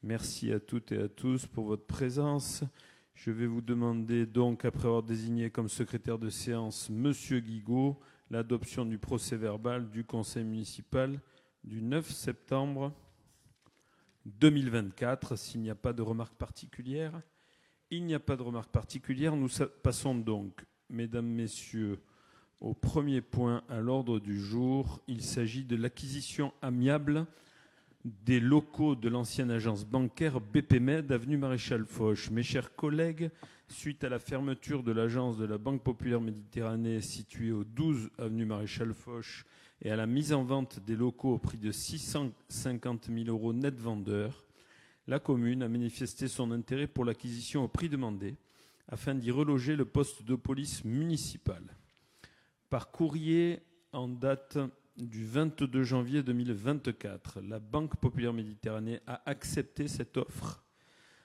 Merci à toutes et à tous pour votre présence. Je vais vous demander donc, après avoir désigné comme secrétaire de séance Monsieur Guigaud, l'adoption du procès-verbal du Conseil municipal du 9 septembre 2024. S'il n'y a pas de remarques particulières, il n'y a pas de remarques particulières. Nous passons donc, mesdames, messieurs, au premier point à l'ordre du jour. Il s'agit de l'acquisition amiable des locaux de l'ancienne agence bancaire BPMed, avenue Maréchal Foch. Mes chers collègues, suite à la fermeture de l'agence de la Banque Populaire Méditerranée située au 12 avenue Maréchal Foch et à la mise en vente des locaux au prix de 650 000 € net vendeur, la commune a manifesté son intérêt pour l'acquisition au prix demandé afin d'y reloger le poste de police municipal. Par courrier en date du 22 janvier 2024, la Banque Populaire Méditerranée a accepté cette offre.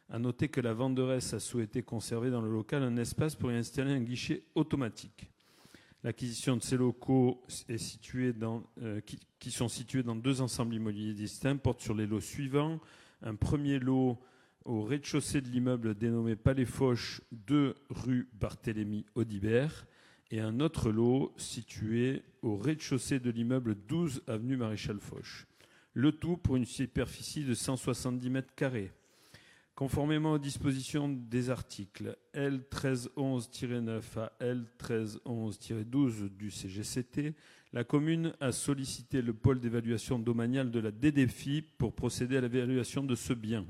À noter que la venderesse a souhaité conserver dans le local un espace pour y installer un guichet automatique. L'acquisition de ces locaux qui sont situés dans deux ensembles immobiliers distincts porte sur les lots suivants. Un premier lot au rez-de-chaussée de l'immeuble dénommé Palais Foch, 2 rue Barthélemy Audibert, et un autre lot situé au rez-de-chaussée de l'immeuble 12 avenue Maréchal Foch. Le tout pour une superficie de 170 mètres carrés. Conformément aux dispositions des articles L 1311-9 à L 1311-12 du CGCT, la commune a sollicité le pôle d'évaluation domaniale de la DDFiP pour procéder à l'évaluation de ce bien.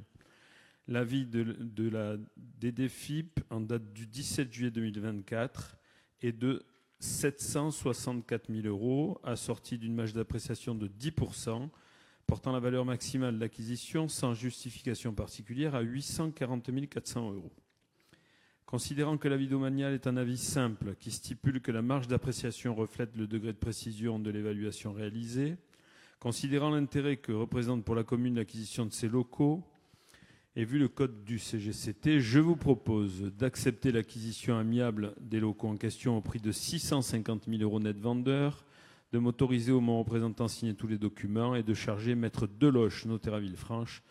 L'avis de la DDFiP en date du 17 juillet 2024 est de 764 000 €, assorti d'une marge d'appréciation de 10%, portant la valeur maximale de l'acquisition sans justification particulière à 840 400 €. Considérant que l'avis domanial est un avis simple qui stipule que la marge d'appréciation reflète le degré de précision de l'évaluation réalisée, considérant l'intérêt que représente pour la commune l'acquisition de ces locaux, et vu le code du CGCT, je vous propose d'accepter l'acquisition amiable des locaux en question au prix de 650 000 € net vendeur, de m'autoriser au mon représentant signer tous les documents et de charger maître Deloche, notaire à Villefranche,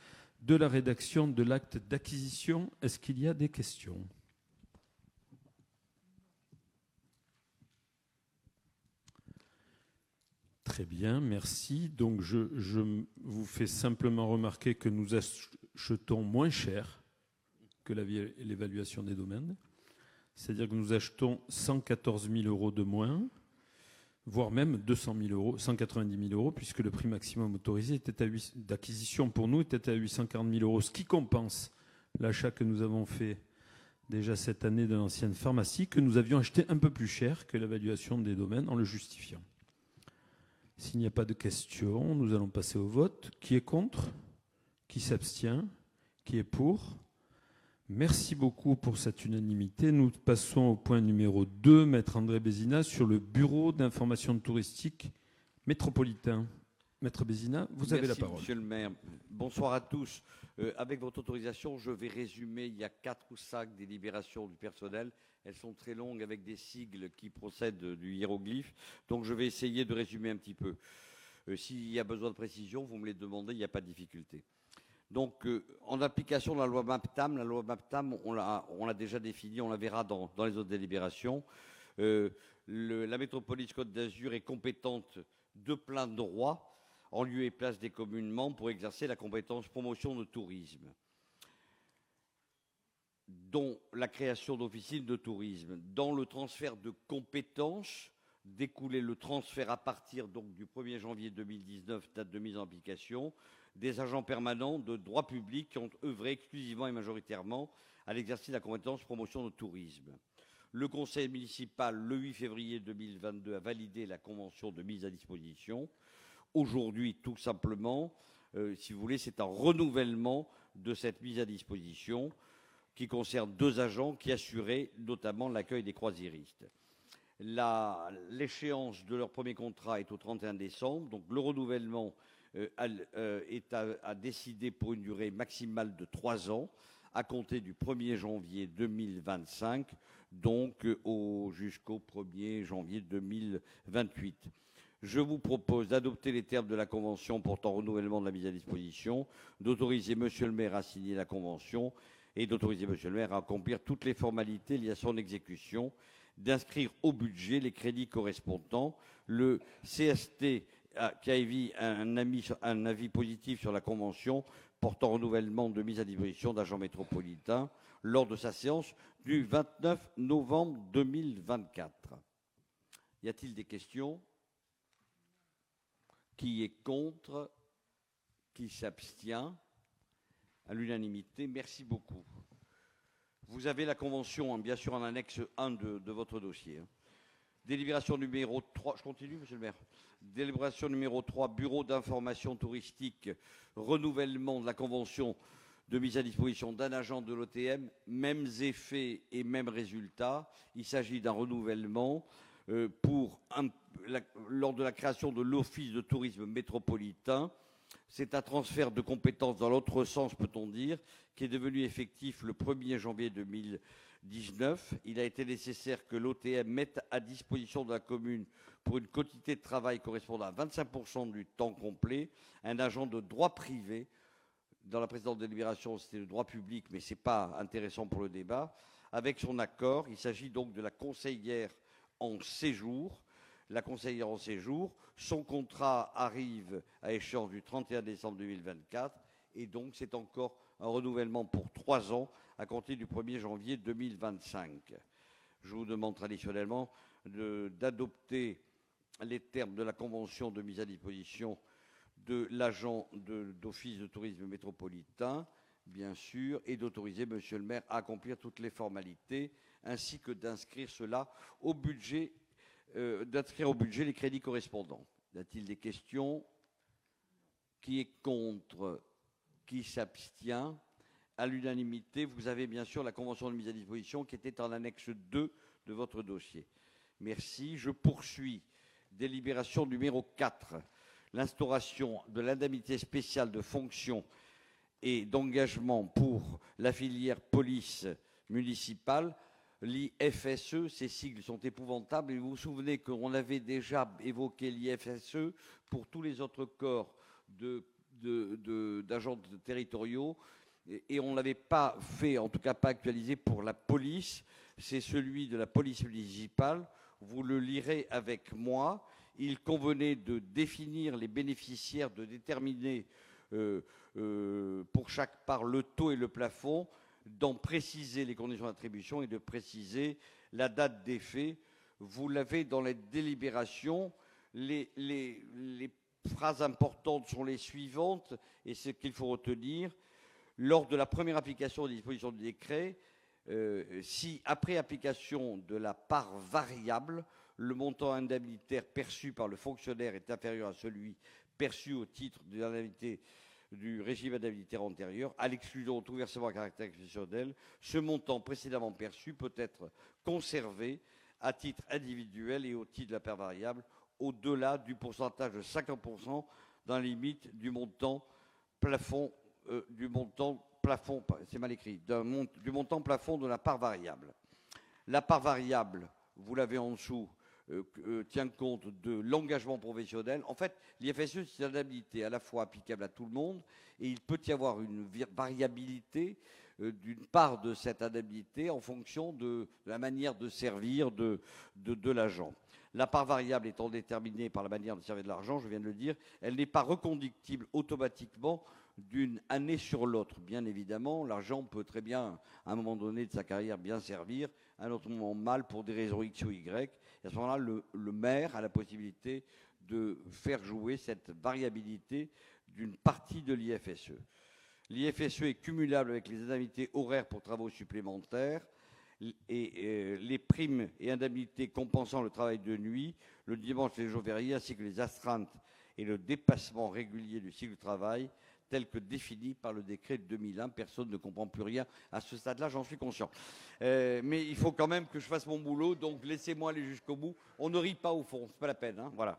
de la rédaction de l'acte d'acquisition. Est-ce qu'il y a des questions ? Très bien, merci. Donc je vous fais simplement remarquer que nous achetons moins cher que l'évaluation des domaines. C'est-à-dire que nous achetons 114 000 € de moins, voire même 200 000 €, 190 000 €, puisque le prix maximum autorisé d'acquisition pour nous était à 840 000 €, ce qui compense l'achat que nous avons fait déjà cette année de l'ancienne pharmacie, que nous avions acheté un peu plus cher que l'évaluation des domaines en le justifiant. S'il n'y a pas de questions, nous allons passer au vote. Qui est contre ? Qui s'abstient ? Qui est pour ? Merci beaucoup pour cette unanimité. Nous passons au point numéro 2, Maître André Bézina, sur le Bureau d'information touristique métropolitain. Maître Bézina, vous avez la parole. Merci, Monsieur le maire. Bonsoir à tous. Avec votre autorisation, je vais résumer. Il y a 4 ou 5 délibérations du personnel. Elles sont très longues avec des sigles qui procèdent du hiéroglyphe. Donc je vais essayer de résumer un petit peu. S'il y a besoin de précision, vous me les demandez, il n'y a pas de difficulté. Donc, en application de la loi MAPTAM, on l'a déjà définie, on la verra dans les autres délibérations. La métropole Côte d'Azur est compétente de plein droit, en lieu et place des communes membres, pour exercer la compétence promotion de tourisme, dont la création d'officines de tourisme. Dans le transfert de compétences, découlait le transfert à partir donc du 1er janvier 2019, date de mise en application, des agents permanents de droit public qui ont œuvré exclusivement et majoritairement à l'exercice de la compétence promotion de tourisme. Le conseil municipal, le 8 février 2022, a validé la convention de mise à disposition. Aujourd'hui, tout simplement, si vous voulez, c'est un renouvellement de cette mise à disposition qui concerne 2 agents qui assuraient notamment l'accueil des croisiéristes. L'échéance de leur premier contrat est au 31 décembre, donc le renouvellement a décidé pour une durée maximale de 3 ans, à compter du 1er janvier 2025, donc jusqu'au 1er janvier 2028. Je vous propose d'adopter les termes de la convention portant renouvellement de la mise à disposition, d'autoriser Monsieur le maire à signer la convention et d'autoriser Monsieur le maire à accomplir toutes les formalités liées à son exécution, d'inscrire au budget les crédits correspondants. Le CST qui a émis un avis positif sur la convention portant renouvellement de mise à disposition d'agents métropolitains lors de sa séance du 29 novembre 2024. Y a-t-il des questions ? Qui est contre? Qui s'abstient? À l'unanimité, merci beaucoup. Vous avez la convention, bien sûr, en annexe 1 de votre dossier. Délibération numéro 3, je continue, monsieur le maire. Délibération numéro 3, bureau d'information touristique, renouvellement de la convention de mise à disposition d'un agent de l'OTM, mêmes effets et mêmes résultats. Il s'agit d'un renouvellement lors de la création de l'Office de tourisme métropolitain. C'est un transfert de compétences dans l'autre sens, peut-on dire, qui est devenu effectif le 1er janvier 2019. Il a été nécessaire que l'OTM mette à disposition de la commune, pour une quantité de travail correspondant à 25% du temps complet, un agent de droit privé. Dans la précédente délibération, c'était le droit public, mais ce n'est pas intéressant pour le débat. Avec son accord, il s'agit donc de la conseillère en séjour. La conseillère en séjour, son contrat arrive à échéance du 31 décembre 2024 et donc c'est encore un renouvellement pour 3 ans à compter du 1er janvier 2025. Je vous demande traditionnellement d'adopter les termes de la convention de mise à disposition de l'agent d'office de tourisme métropolitain, bien sûr, et d'autoriser Monsieur le maire à accomplir toutes les formalités, ainsi que d'inscrire cela au budget, d'inscrire au budget les crédits correspondants. Y a-t-il des questions? Qui est contre? Qui s'abstient? À l'unanimité, vous avez bien sûr la convention de mise à disposition qui était en annexe 2 de votre dossier. Merci. Je poursuis. Délibération numéro 4. L'instauration de l'indemnité spéciale de fonction et d'engagement pour la filière police municipale, l'IFSE. Ces sigles sont épouvantables. Et vous vous souvenez qu'on avait déjà évoqué l'IFSE pour tous les autres corps d'agents territoriaux et on ne l'avait pas fait, en tout cas pas actualisé pour la police. C'est celui de la police municipale. Vous le lirez avec moi. Il convenait de définir les bénéficiaires, de déterminer pour chaque part le taux et le plafond, d'en préciser les conditions d'attribution et de préciser la date d'effet. Vous l'avez dans les délibérations. Les phrases importantes sont les suivantes, et ce qu'il faut retenir. Lors de la première application des dispositions du décret, si, après application de la part variable, le montant indemnitaire perçu par le fonctionnaire est inférieur à celui perçu au titre de l'indemnité du régime indemnitaire antérieur, à l'exclusion de tout versement à caractère exceptionnel, ce montant précédemment perçu peut être conservé à titre individuel et au titre de la part variable, au-delà du pourcentage de 50% dans la limite du montant plafond, c'est mal écrit, du montant plafond de la part variable. La part variable, vous l'avez en dessous, tient compte de l'engagement professionnel. En fait, l'IFSE, c'est une indemnité à la fois applicable à tout le monde et il peut y avoir une variabilité d'une part de cette indemnité en fonction de la manière de servir de l'agent. La part variable étant déterminée par la manière de servir de l'argent, je viens de le dire, elle n'est pas reconductible automatiquement d'une année sur l'autre. Bien évidemment, l'argent peut très bien, à un moment donné de sa carrière, bien servir, à un autre moment mal pour des raisons X ou Y. Et à ce moment-là, le maire a la possibilité de faire jouer cette variabilité d'une partie de l'IFSE. L'IFSE est cumulable avec les indemnités horaires pour travaux supplémentaires et les primes et indemnités compensant le travail de nuit, le dimanche et les jours fériés, ainsi que les astreintes et le dépassement régulier du cycle de travail, tel que défini par le décret de 2001. Personne ne comprend plus rien à ce stade-là, j'en suis conscient. Mais il faut quand même que je fasse mon boulot, donc laissez-moi aller jusqu'au bout. On ne rit pas au fond, c'est pas la peine, hein, voilà.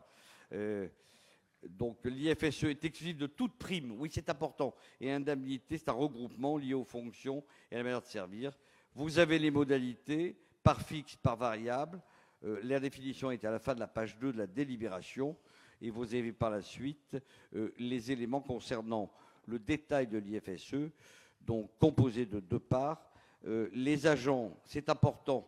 Donc l'IFSE est exclusif de toute prime, oui c'est important, et indemnité, c'est un regroupement lié aux fonctions et à la manière de servir. Vous avez les modalités, par fixe, par variable. La définition est à la fin de la page 2 de la délibération. et vous avez par la suite les éléments concernant le détail de l'IFSE, donc composé de 2 parts. Les agents, c'est important,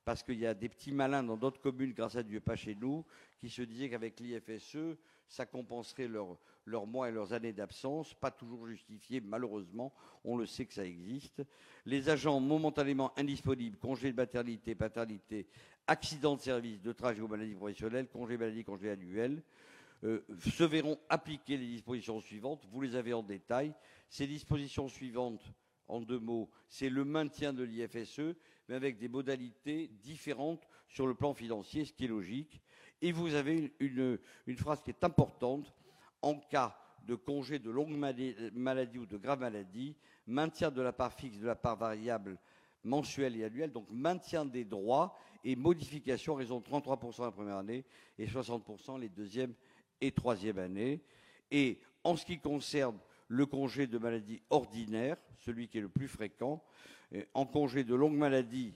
parce qu'il y a des petits malins dans d'autres communes, grâce à Dieu pas chez nous, qui se disaient qu'avec l'IFSE, ça compenserait leurs mois et leurs années d'absence, pas toujours justifié, malheureusement, on le sait que ça existe. Les agents momentanément indisponibles, congé de maternité, paternité, accident de service, de travail ou maladie professionnelle, congé maladie, congé annuel, se verront appliquer les dispositions suivantes. Vous les avez en détail. Ces dispositions suivantes, en 2 mots, c'est le maintien de l'IFSE, mais avec des modalités différentes sur le plan financier, ce qui est logique. Et vous avez une phrase qui est importante: en cas de congé de longue maladie ou de grave maladie, maintien de la part fixe, de la part variable mensuelle et annuelle, donc maintien des droits et modification à raison de 33% la première année et 60% les deuxième et troisième années. Et en ce qui concerne le congé de maladie ordinaire, celui qui est le plus fréquent, en congé de longue maladie,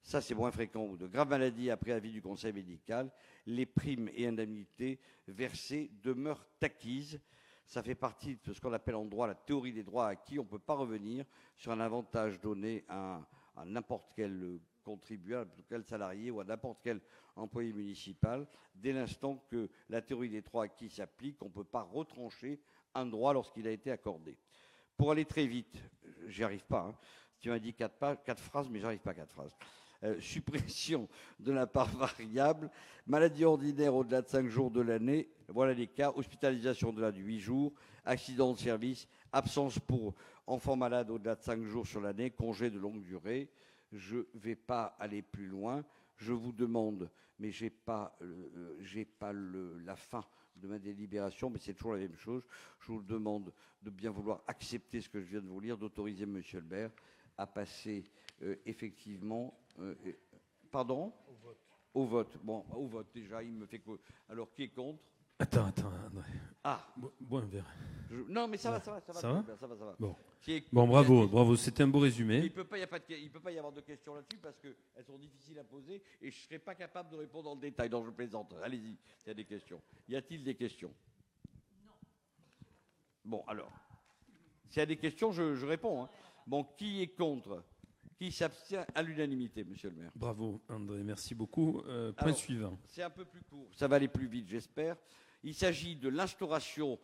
ça c'est moins fréquent, ou de grave maladie après avis du conseil médical, les primes et indemnités versées demeurent acquises. Ça fait partie de ce qu'on appelle en droit la théorie des droits acquis. On ne peut pas revenir sur un avantage donné à n'importe quel contribuable, à quel salarié ou à n'importe quel employé municipal. Dès l'instant que la théorie des droits acquis s'applique, on ne peut pas retrancher un droit lorsqu'il a été accordé. Pour aller très vite, j'y arrive pas. Hein. Tu m'as dit 4 phrases, mais j'arrive pas à 4 phrases. Suppression de la part variable, maladie ordinaire au-delà de 5 jours de l'année, voilà les cas, hospitalisation au-delà de 8 jours, accident de service, absence pour enfants malades au-delà de 5 jours sur l'année, congé de longue durée. Je ne vais pas aller plus loin. Je vous demande, mais je n'ai pas la fin de ma délibération, mais c'est toujours la même chose. Je vous demande de bien vouloir accepter ce que je viens de vous lire, d'autoriser monsieur le maire à passer effectivement... pardon ? Au vote. Bon, au vote déjà, il me fait quoi ? Alors, qui est contre ? Attends, André. Ah. Bois un verre. Non, mais ça va. Ça va. Bon. Bon, bravo, c'était un beau résumé. Il ne peut pas y avoir de questions là-dessus parce qu'elles sont difficiles à poser et je ne serai pas capable de répondre en détail, donc je plaisante. Allez-y, il y a des questions. Y a-t-il des questions ? Non. Bon, alors, s'il y a des questions, je réponds. Hein. Bon, qui est contre ? Qui s'abstient à l'unanimité, monsieur le maire ? Bravo, André, merci beaucoup. Point suivant. C'est un peu plus court, ça va aller plus vite, j'espère. Il s'agit de l'instauration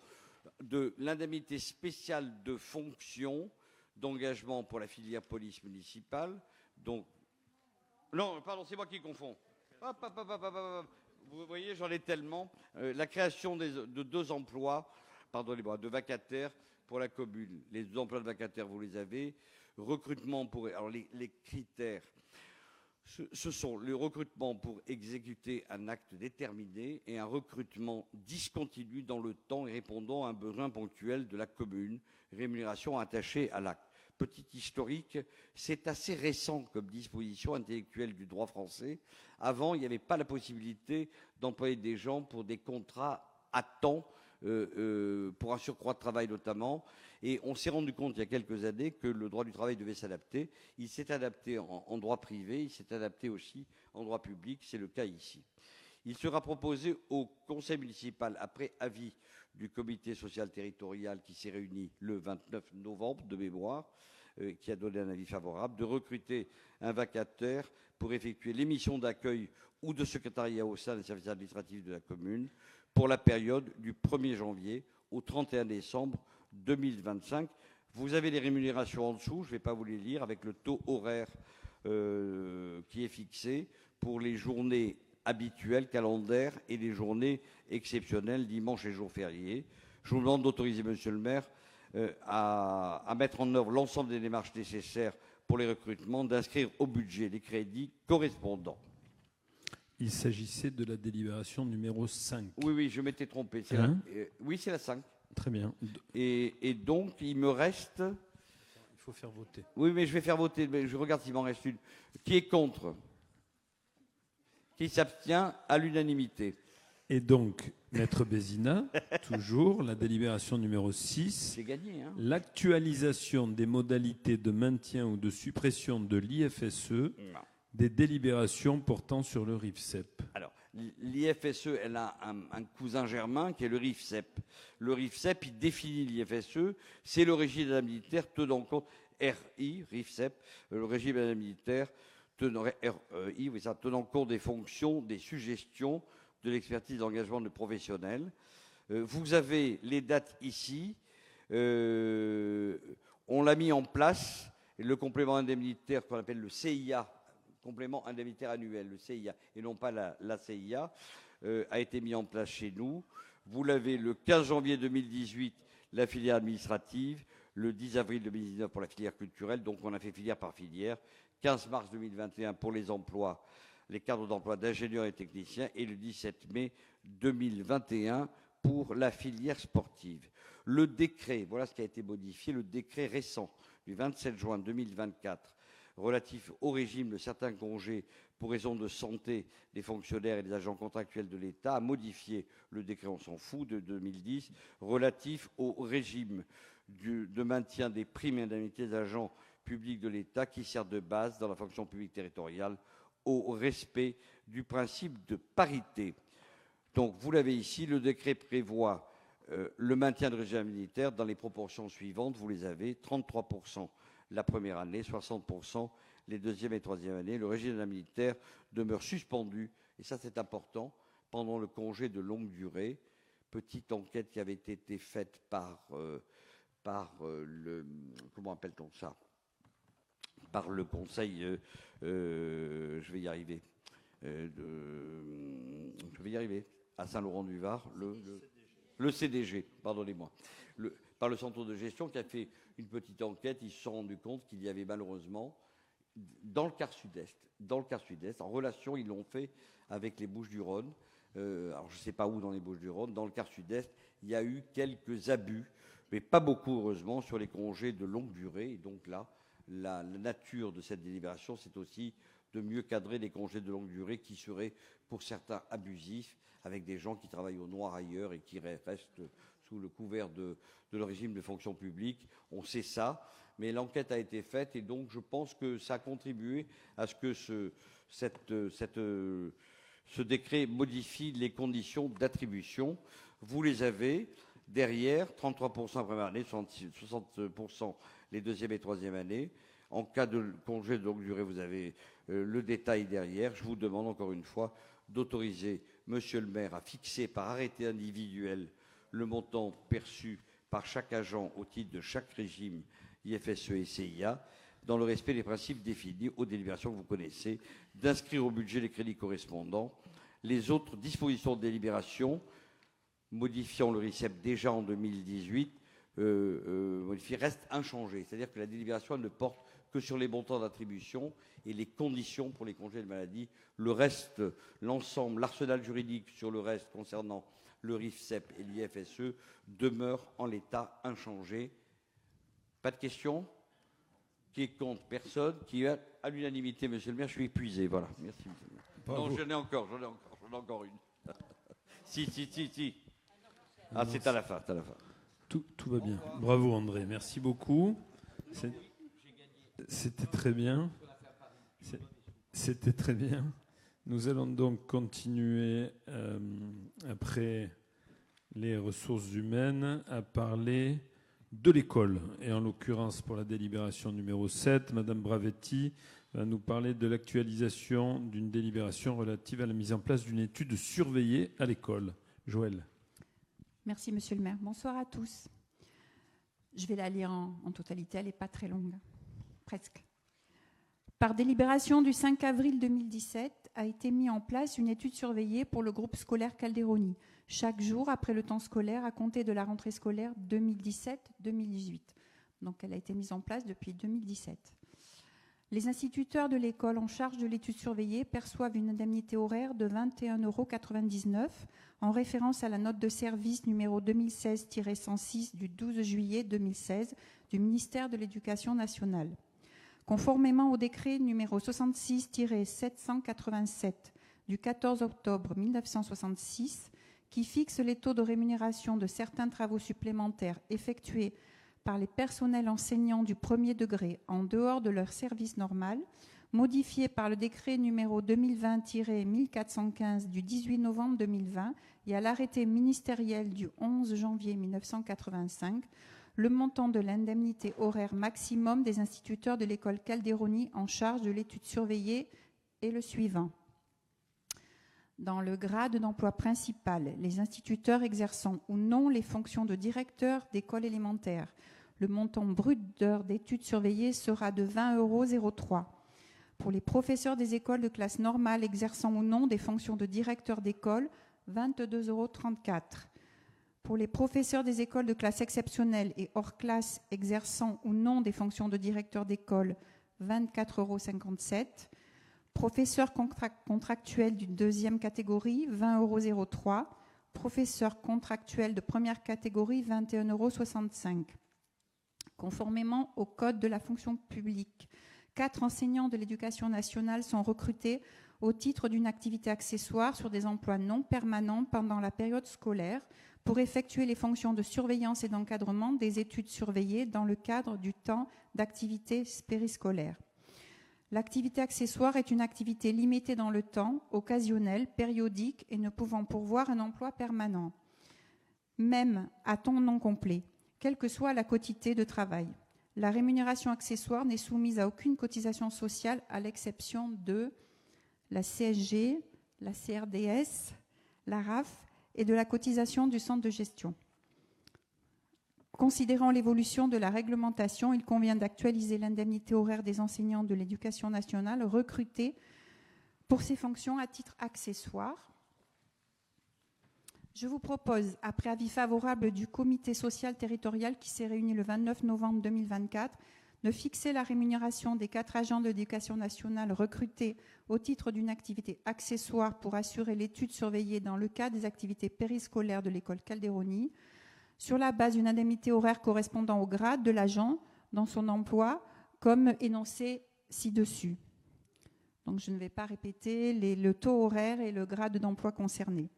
de l'indemnité spéciale de fonction d'engagement pour la filière police municipale. Donc, non, pardon, c'est moi qui confonds. Hop. Vous voyez, j'en ai tellement. La création de 2 emplois, pardonnez-moi, de vacataires pour la commune. Les 2 emplois de vacataires, vous les avez. Recrutement pour... Alors, les critères, ce sont le recrutement pour exécuter un acte déterminé et un recrutement discontinu dans le temps et répondant à un besoin ponctuel de la commune, rémunération attachée à l'acte. Petit historique, c'est assez récent comme disposition intellectuelle du droit français. Avant, il n'y avait pas la possibilité d'employer des gens pour des contrats à temps, pour un surcroît de travail notamment. Et on s'est rendu compte il y a quelques années que le droit du travail devait s'adapter. Il s'est adapté en droit privé, il s'est adapté aussi en droit public, c'est le cas ici. Il sera proposé au conseil municipal, après avis du comité social territorial qui s'est réuni le 29 novembre de mémoire, qui a donné un avis favorable, de recruter un vacataire pour effectuer les missions d'accueil ou de secrétariat au sein des services administratifs de la commune pour la période du 1er janvier au 31 décembre 2025. Vous avez les rémunérations en dessous, je ne vais pas vous les lire, avec le taux horaire qui est fixé pour les journées habituelles, calendaires, et les journées exceptionnelles, dimanche et jours fériés. Je vous demande d'autoriser, monsieur le maire, à mettre en œuvre l'ensemble des démarches nécessaires pour les recrutements, d'inscrire au budget les crédits correspondants. Il s'agissait de la délibération numéro 5. Oui, je m'étais trompé. Oui, c'est la 5. Très bien. Et donc, il me reste... Il faut faire voter. Oui, mais je vais faire voter. Mais je regarde s'il m'en reste une. Qui est contre ? Qui s'abstient à l'unanimité ? Et donc, Maître Bézina, toujours, la délibération numéro 6. J'ai gagné, hein ? L'actualisation des modalités de maintien ou de suppression de l'IFSE des délibérations portant sur le RIFSEP. Alors, l'IFSE, elle a un cousin germain qui est le RIFSEP. Le RIFSEP, il définit l'IFSE, c'est le régime indemnitaire tenant compte, RIFSEP, le régime indemnitaire tenant compte des fonctions, des suggestions, de l'expertise d'engagement de professionnels. Vous avez les dates ici. On l'a mis en place, le complément indemnitaire qu'on appelle le CIA, complément indemnitaire annuel, le CIA, et non pas la CIA, a été mis en place chez nous. Vous l'avez le 15 janvier 2018, la filière administrative, le 10 avril 2019 pour la filière culturelle, donc on a fait filière par filière, 15 mars 2021 pour les emplois, les cadres d'emploi d'ingénieurs et techniciens, et le 17 mai 2021 pour la filière sportive. Le décret, voilà ce qui a été modifié, le décret récent du 27 juin 2024 relatif au régime de certains congés pour raison de santé des fonctionnaires et des agents contractuels de l'État a modifié le décret, on s'en fout, de 2010, relatif au régime de maintien des primes et indemnités des agents publics de l'État qui sert de base dans la fonction publique territoriale au respect du principe de parité. Donc, vous l'avez ici, le décret prévoit le maintien de régime militaire dans les proportions suivantes. Vous les avez, 33% la première année, 60% les deuxième et troisième années. Le régime militaire demeure suspendu, et ça c'est important, pendant le congé de longue durée. Petite enquête qui avait été faite par le... Comment appelle-t-on ça ? Par le conseil... je vais y arriver. À Saint-Laurent-du-Var, le CDG, pardonnez-moi, par le centre de gestion qui a fait une petite enquête. Ils se sont rendus compte qu'il y avait malheureusement, dans le quart sud-est, en relation, ils l'ont fait avec les Bouches-du-Rhône, alors je ne sais pas où dans les Bouches-du-Rhône, dans le quart sud-est, il y a eu quelques abus, mais pas beaucoup heureusement, sur les congés de longue durée. Et donc là, la nature de cette délibération, c'est aussi de mieux cadrer les congés de longue durée qui seraient pour certains abusifs, avec des gens qui travaillent au noir ailleurs et qui restent sous le couvert de leur régime de fonction publique. On sait ça, mais l'enquête a été faite et donc je pense que ça a contribué à ce que ce décret modifie les conditions d'attribution. Vous les avez derrière, 33% la première année, 60% les deuxième et troisième années. En cas de congé de longue durée, vous avez le détail derrière. Je vous demande encore une fois d'autoriser Monsieur le maire à fixer par arrêté individuel le montant perçu par chaque agent au titre de chaque régime IFSE et CIA, dans le respect des principes définis aux délibérations que vous connaissez, d'inscrire au budget les crédits correspondants. Les autres dispositions de délibération, modifiant le RICEP déjà en 2018, restent inchangées. C'est-à-dire que la délibération ne porte que sur les montants d'attribution et les conditions pour les congés de maladie. Le reste, l'ensemble, l'arsenal juridique sur le reste concernant le RIFSEP et l'IFSE demeure en l'état inchangé. Pas de questions ? Qui est contre ? Personne. Qui est à l'unanimité, monsieur le maire. Je suis épuisé, voilà. Merci, monsieur le maire. Bravo. Non, j'en ai encore une. Si. Ah, c'est à la fin, Tout va bien. Bravo, André. Merci beaucoup. C'était très bien. C'était très bien. Nous allons donc continuer, après les ressources humaines, à parler de l'école. Et en l'occurrence, pour la délibération numéro 7, Madame Bravetti va nous parler de l'actualisation d'une délibération relative à la mise en place d'une étude surveillée à l'école. Joëlle. Merci, monsieur le maire. Bonsoir à tous. Je vais la lire en totalité, elle n'est pas très longue, presque. Par délibération du 5 avril 2017, a été mise en place une étude surveillée pour le groupe scolaire Calderoni, chaque jour après le temps scolaire à compter de la rentrée scolaire 2017-2018. Donc elle a été mise en place depuis 2017. Les instituteurs de l'école en charge de l'étude surveillée perçoivent une indemnité horaire de 21,99 € en référence à la note de service numéro 2016-106 du 12 juillet 2016 du ministère de l'Éducation nationale. Conformément au décret numéro 66-787 du 14 octobre 1966, qui fixe les taux de rémunération de certains travaux supplémentaires effectués par les personnels enseignants du premier degré en dehors de leur service normal, modifié par le décret numéro 2020-1415 du 18 novembre 2020 et à l'arrêté ministériel du 11 janvier 1985, le montant de l'indemnité horaire maximum des instituteurs de l'école Calderoni en charge de l'étude surveillée est le suivant. Dans le grade d'emploi principal, les instituteurs exerçant ou non les fonctions de directeur d'école élémentaire, le montant brut d'heures d'études surveillées sera de 20,03 €. Pour les professeurs des écoles de classe normale exerçant ou non des fonctions de directeur d'école, 22,34 €. Pour les professeurs des écoles de classe exceptionnelle et hors classe exerçant ou non des fonctions de directeur d'école, 24,57 €. Professeurs contractuels d'une deuxième catégorie, 20,03 €. Professeurs contractuels de première catégorie, 21,65 €. Conformément au Code de la fonction publique, 4 enseignants de l'éducation nationale sont recrutés au titre d'une activité accessoire sur des emplois non permanents pendant la période scolaire pour effectuer les fonctions de surveillance et d'encadrement des études surveillées dans le cadre du temps d'activité périscolaire. L'activité accessoire est une activité limitée dans le temps, occasionnelle, périodique et ne pouvant pourvoir un emploi permanent, même à temps non complet, quelle que soit la quotité de travail. La rémunération accessoire n'est soumise à aucune cotisation sociale à l'exception de la CSG, la CRDS, la RAF et de la cotisation du centre de gestion. Considérant l'évolution de la réglementation, il convient d'actualiser l'indemnité horaire des enseignants de l'éducation nationale recrutés pour ces fonctions à titre accessoire. Je vous propose, après avis favorable du comité social territorial qui s'est réuni le 29 novembre 2024, de fixer la rémunération des 4 agents de l'éducation nationale recrutés au titre d'une activité accessoire pour assurer l'étude surveillée dans le cadre des activités périscolaires de l'école Calderoni, sur la base d'une indemnité horaire correspondant au grade de l'agent dans son emploi, comme énoncé ci-dessus. Donc je ne vais pas répéter le taux horaire et le grade d'emploi concerné.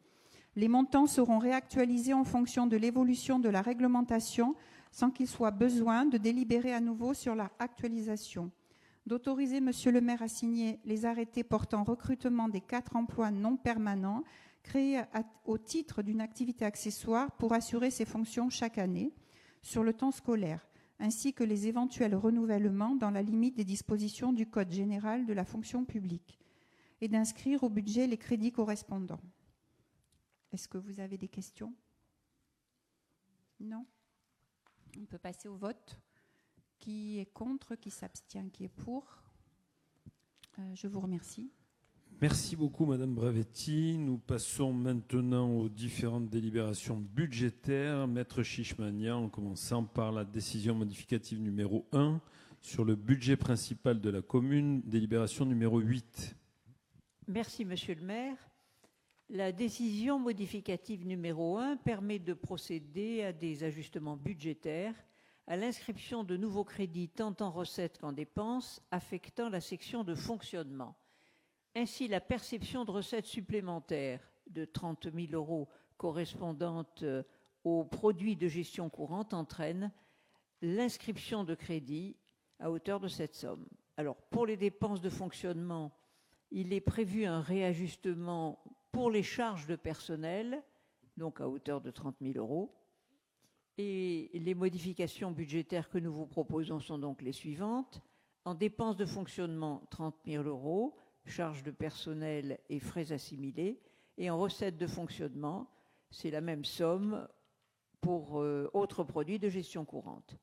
Les montants seront réactualisés en fonction de l'évolution de la réglementation sans qu'il soit besoin de délibérer à nouveau sur leur actualisation. D'autoriser Monsieur le maire à signer les arrêtés portant recrutement des 4 emplois non permanents créés au titre d'une activité accessoire pour assurer ces fonctions chaque année sur le temps scolaire, ainsi que les éventuels renouvellements dans la limite des dispositions du Code général de la fonction publique, et d'inscrire au budget les crédits correspondants. Est-ce que vous avez des questions? Non? On peut passer au vote. Qui est contre? Qui s'abstient? Qui est pour? Je vous remercie. Merci beaucoup, Madame Bravetti. Nous passons maintenant aux différentes délibérations budgétaires. Maître Chichmania, en commençant par la décision modificative numéro 1 sur le budget principal de la commune, délibération numéro 8. Merci, Monsieur le maire. La décision modificative numéro 1 permet de procéder à des ajustements budgétaires, à l'inscription de nouveaux crédits tant en recettes qu'en dépenses, affectant la section de fonctionnement. Ainsi, la perception de recettes supplémentaires de 30 000 € correspondantes aux produits de gestion courante entraîne l'inscription de crédits à hauteur de cette somme. Alors, pour les dépenses de fonctionnement, il est prévu un réajustement pour les charges de personnel, donc à hauteur de 30 000 €. Et les modifications budgétaires que nous vous proposons sont donc les suivantes. En dépenses de fonctionnement, 30 000 €, charges de personnel et frais assimilés. Et en recettes de fonctionnement, c'est la même somme pour autres produits de gestion courante.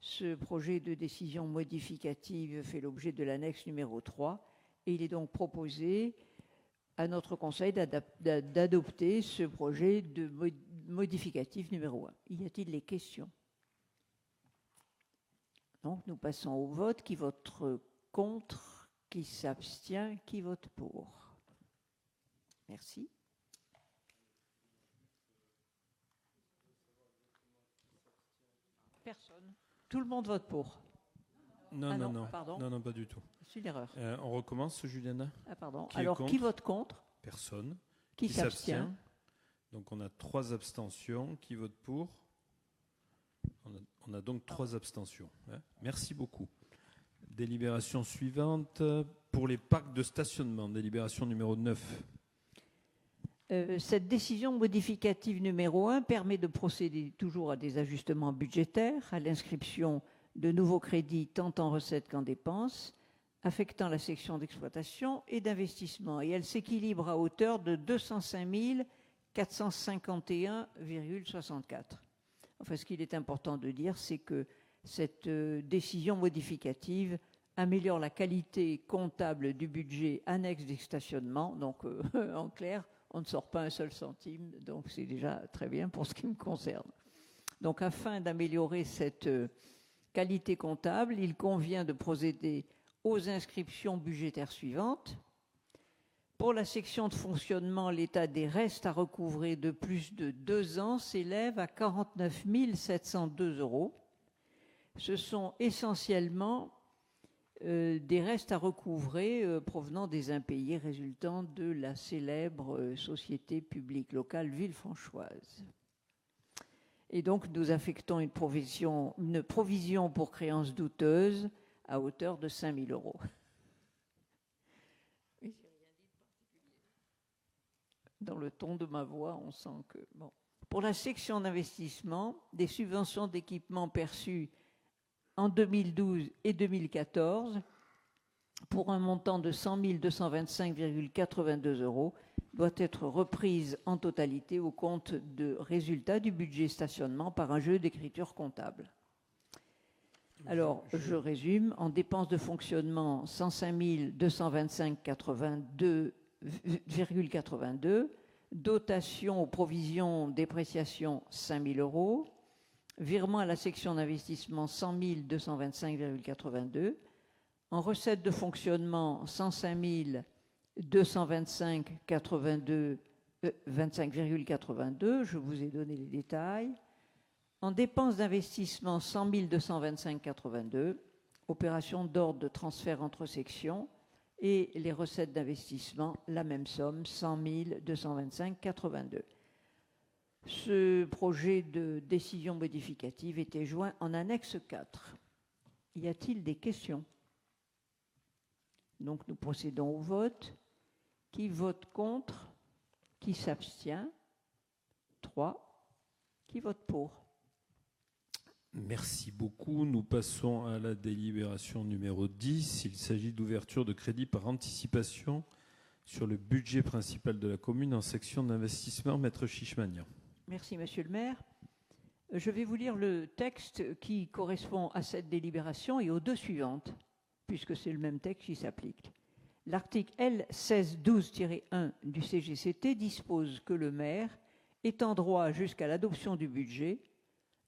Ce projet de décision modificative fait l'objet de l'annexe numéro 3 et il est donc proposé à notre Conseil d'adopter ce projet de modificatif numéro 1. Y a-t-il des questions? Donc nous passons au vote. Qui vote contre? Qui s'abstient? Qui vote pour? Merci. Personne. Tout le monde vote pour. Non, pardon. Non, pas du tout. C'est une erreur. On recommence, Juliana. Ah, pardon. Qui Alors, qui vote contre? Personne. Qui s'abstient? Donc, on a 3 abstentions. Qui vote pour? On a donc 3 abstentions. Merci beaucoup. Délibération suivante. pour les parcs de stationnement, délibération numéro 9. Cette décision modificative numéro 1 permet de procéder toujours à des ajustements budgétaires, à l'inscription de nouveaux crédits tant en recettes qu'en dépenses, affectant la section d'exploitation et d'investissement. Et elle s'équilibre à hauteur de 205 451,64. Enfin, ce qu'il est important de dire, c'est que cette décision modificative améliore la qualité comptable du budget annexe des stationnements. Donc, en clair, on ne sort pas un seul centime, donc c'est déjà très bien pour ce qui me concerne. Donc, afin d'améliorer cette qualité comptable, il convient de procéder aux inscriptions budgétaires suivantes. Pour la section de fonctionnement, l'état des restes à recouvrer de plus de 2 ans s'élève à 49 702 €. Ce sont essentiellement des restes à recouvrer provenant des impayés résultant de la célèbre société publique locale Villefranchoise. Et donc, nous affectons une provision pour créances douteuses à hauteur de 5 000 €. Oui, j'ai rien dit de particulier. Dans le ton de ma voix, on sent que... Bon. Pour la section d'investissement, des subventions d'équipement perçues en 2012 et 2014 pour un montant de 100 225,82 € doit être reprise en totalité au compte de résultat du budget stationnement par un jeu d'écriture comptable. Alors, je résume. En dépenses de fonctionnement, 105 225,82, dotation aux provisions dépréciation 5 000 €, virement à la section d'investissement 100 225,82, en recettes de fonctionnement 105 225,82, je vous ai donné les détails. En dépenses d'investissement 100 225,82, opération d'ordre de transfert entre sections, et les recettes d'investissement, la même somme, 100 225,82. Ce projet de décision modificative était joint en annexe 4. Y a-t-il des questions? Donc nous procédons au vote. Qui vote contre? Qui s'abstient? 3. Qui vote pour? Merci beaucoup. Nous passons à la délibération numéro 10. Il s'agit d'ouverture de crédit par anticipation sur le budget principal de la commune en section d'investissement. Maître Chichmanian. Merci, Monsieur le maire. Je vais vous lire le texte qui correspond à cette délibération et aux deux suivantes, puisque c'est le même texte qui s'applique. L'article L 1612-1 du CGCT dispose que le maire est en droit, jusqu'à l'adoption du budget,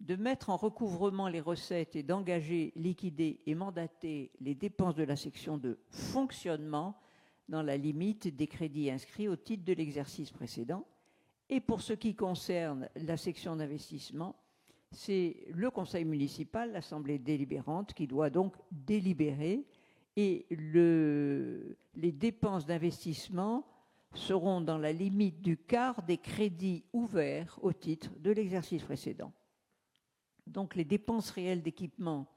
de mettre en recouvrement les recettes et d'engager, liquider et mandater les dépenses de la section de fonctionnement dans la limite des crédits inscrits au titre de l'exercice précédent. Et pour ce qui concerne la section d'investissement, c'est le conseil municipal, l'assemblée délibérante, qui doit donc délibérer, et les dépenses d'investissement seront dans la limite du quart des crédits ouverts au titre de l'exercice précédent. Donc les dépenses réelles d'équipement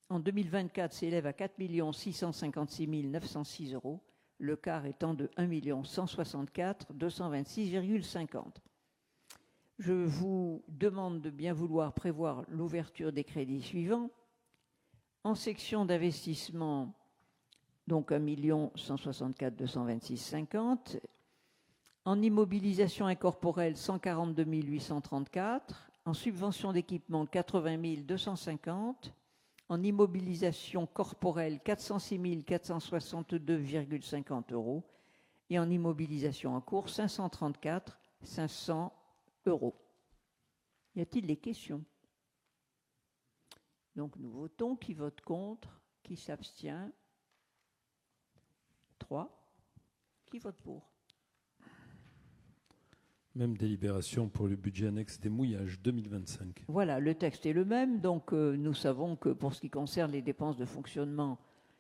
en 2024 s'élèvent à 4 656 906 €, le quart étant de 1 164 226,50. Je vous demande de bien vouloir prévoir l'ouverture des crédits suivants. En section d'investissement, donc 1 164 226,50. En immobilisation incorporelle, 142 834. En subvention d'équipement, 80 250. En immobilisation corporelle, 406 462,50 €. Et en immobilisation en cours, 534 500 €. Y a-t-il des questions? Donc nous votons. Qui vote contre? Qui s'abstient? 3. Qui vote pour? Même délibération pour le budget annexe des mouillages 2025. Voilà, le texte est le même. Donc nous savons que pour ce qui concerne les dépenses de fonctionnement,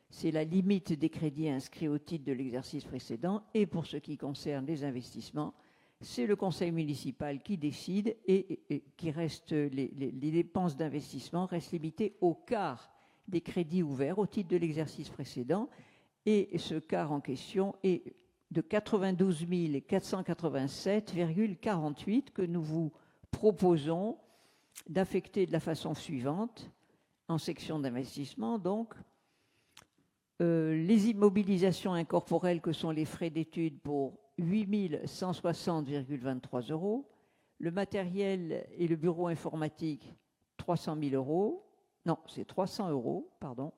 c'est la limite des crédits inscrits au titre de l'exercice précédent. Et pour ce qui concerne les investissements, c'est le conseil municipal qui décide et qui reste, les dépenses d'investissement restent limitées au quart des crédits ouverts au titre de l'exercice précédent. Et ce quart en question est de 92 487,48 que nous vous proposons d'affecter de la façon suivante, en section d'investissement, donc, les immobilisations incorporelles que sont les frais d'études pour 8 160,23 €, le matériel et le bureau informatique 300 000 €, non, c'est 300 €, pardon,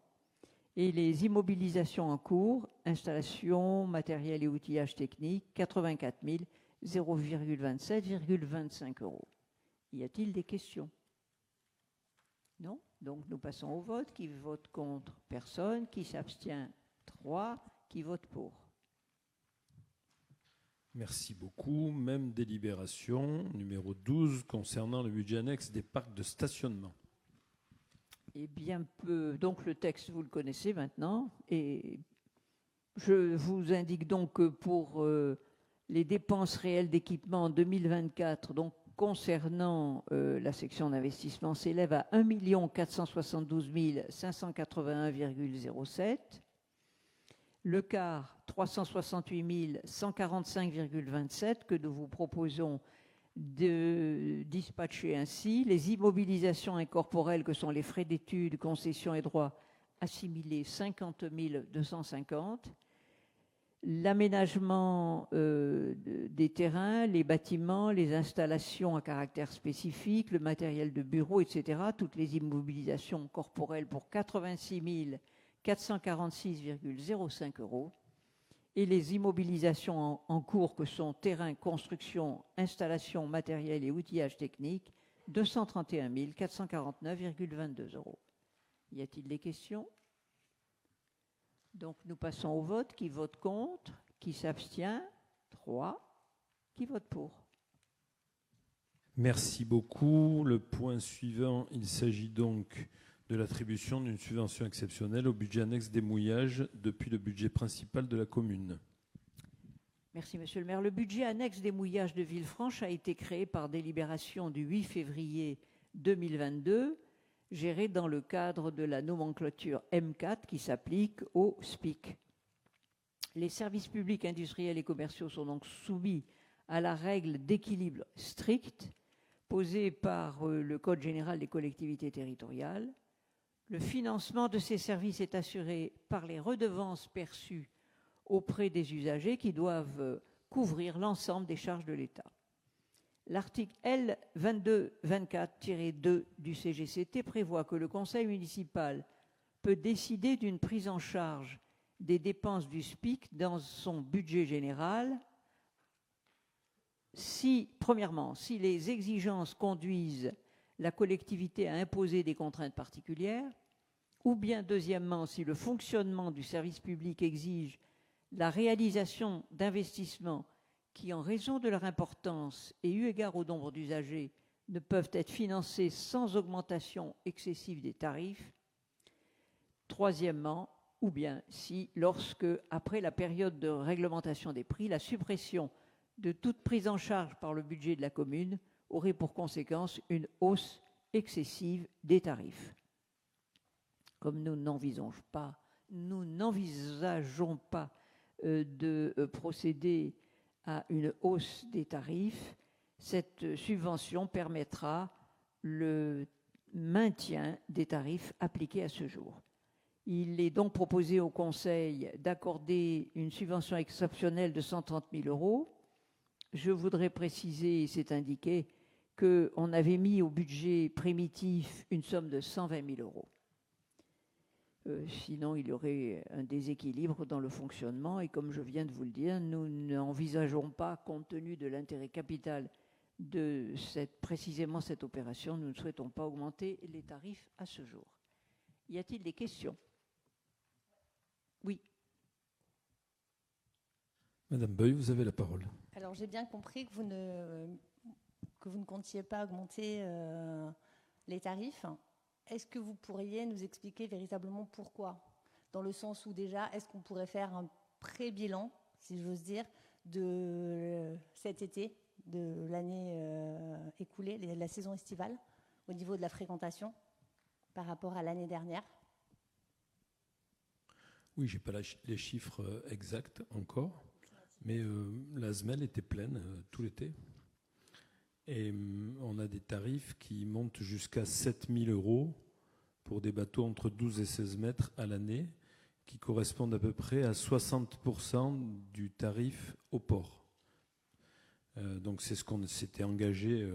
et les immobilisations en cours, installation, matériel et outillage technique, 84 0,27,25 €. Y a-t-il des questions? Non? Donc nous passons au vote. Qui vote contre? Personne. Qui s'abstient? 3. Qui vote pour? Merci beaucoup. Même délibération, numéro 12, concernant le budget annexe des parcs de stationnement. Eh bien, donc le texte, vous le connaissez maintenant. Et je vous indique donc que pour les dépenses réelles d'équipement en 2024, donc concernant la section d'investissement, s'élève à 1 472 581,07. Le quart, 368 145,27 que nous vous proposons de dispatcher ainsi. Les immobilisations incorporelles que sont les frais d'études, concessions et droits assimilés, 50 250. L'aménagement des terrains, les bâtiments, les installations à caractère spécifique, le matériel de bureau, etc. Toutes les immobilisations corporelles pour 86 446,05 €. Et les immobilisations en cours que sont terrain, construction, installation, matériel et outillage technique, 231 449,22 €. Y a-t-il des questions? Donc nous passons au vote. Qui vote contre? Qui s'abstient? 3. Qui vote pour? Merci beaucoup. Le point suivant, il s'agit donc de l'attribution d'une subvention exceptionnelle au budget annexe des mouillages depuis le budget principal de la commune. Merci, Monsieur le maire. Le budget annexe des mouillages de Villefranche a été créé par délibération du 8 février 2022, géré dans le cadre de la nomenclature M4 qui s'applique au SPIC. Les services publics industriels et commerciaux sont donc soumis à la règle d'équilibre strict posée par le Code général des collectivités territoriales. Le financement de ces services est assuré par les redevances perçues auprès des usagers qui doivent couvrir l'ensemble des charges de l'État. L'article L2224-2 du CGCT prévoit que le conseil municipal peut décider d'une prise en charge des dépenses du SPIC dans son budget général premièrement, si les exigences conduisent la collectivité à imposer des contraintes particulières, ou bien deuxièmement, si le fonctionnement du service public exige la réalisation d'investissements qui, en raison de leur importance et eu égard au nombre d'usagers, ne peuvent être financés sans augmentation excessive des tarifs. Troisièmement, ou bien si, lorsque, après la période de réglementation des prix, la suppression de toute prise en charge par le budget de la commune aurait pour conséquence une hausse excessive des tarifs. Comme nous n'envisageons pas de procéder à une hausse des tarifs, cette subvention permettra le maintien des tarifs appliqués à ce jour. Il est donc proposé au Conseil d'accorder une subvention exceptionnelle de 130 000 €. Je voudrais préciser, c'est indiqué, qu'on avait mis au budget primitif une somme de 120 000 €. Sinon, il y aurait un déséquilibre dans le fonctionnement. Et comme je viens de vous le dire, nous n'envisageons pas, compte tenu de l'intérêt capital de précisément cette opération, nous ne souhaitons pas augmenter les tarifs à ce jour. Y a-t-il des questions? Oui. Madame Beuil, vous avez la parole. Alors, j'ai bien compris que vous ne comptiez pas augmenter les tarifs. Est-ce que vous pourriez nous expliquer véritablement pourquoi? Dans le sens où déjà, est-ce qu'on pourrait faire un pré-bilan, si j'ose dire, de cet été, de l'année écoulée, la saison estivale, au niveau de la fréquentation par rapport à l'année dernière? Oui, je n'ai pas les chiffres exacts encore, mais la SMEL était pleine tout l'été. Et on a des tarifs qui montent jusqu'à 7 000 € pour des bateaux entre 12 et 16 mètres à l'année, qui correspondent à peu près à 60% du tarif au port. Donc c'est ce qu'on s'était engagé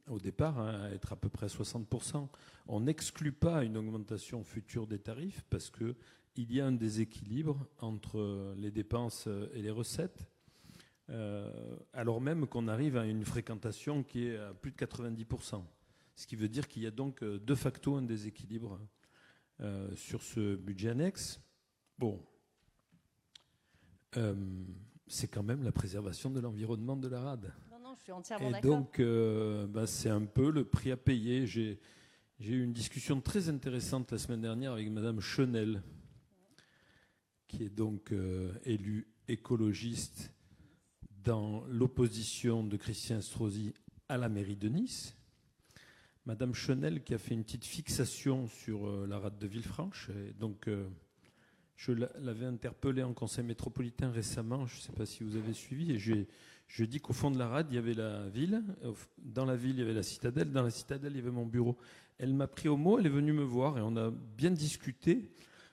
au départ, à être à peu près à 60%. On n'exclut pas une augmentation future des tarifs parce qu'il y a un déséquilibre entre les dépenses et les recettes, alors même qu'on arrive à une fréquentation qui est à plus de 90%. Ce qui veut dire qu'il y a donc de facto un déséquilibre sur ce budget annexe. Bon, c'est quand même la préservation de l'environnement de la rade. Non, je suis entièrement Et d'accord. donc, c'est un peu le prix à payer. J'ai eu une discussion très intéressante la semaine dernière avec Madame Chenel, qui est donc élue écologiste dans l'opposition de Christian Estrosi à la mairie de Nice. Madame Chenel qui a fait une petite fixation sur la rade de Villefranche. Et donc, je l'avais interpellée en conseil métropolitain récemment, je ne sais pas si vous avez suivi, et je dis qu'au fond de la rade, il y avait la ville, dans la ville, il y avait la citadelle, dans la citadelle, il y avait mon bureau. Elle m'a pris au mot, elle est venue me voir, et on a bien discuté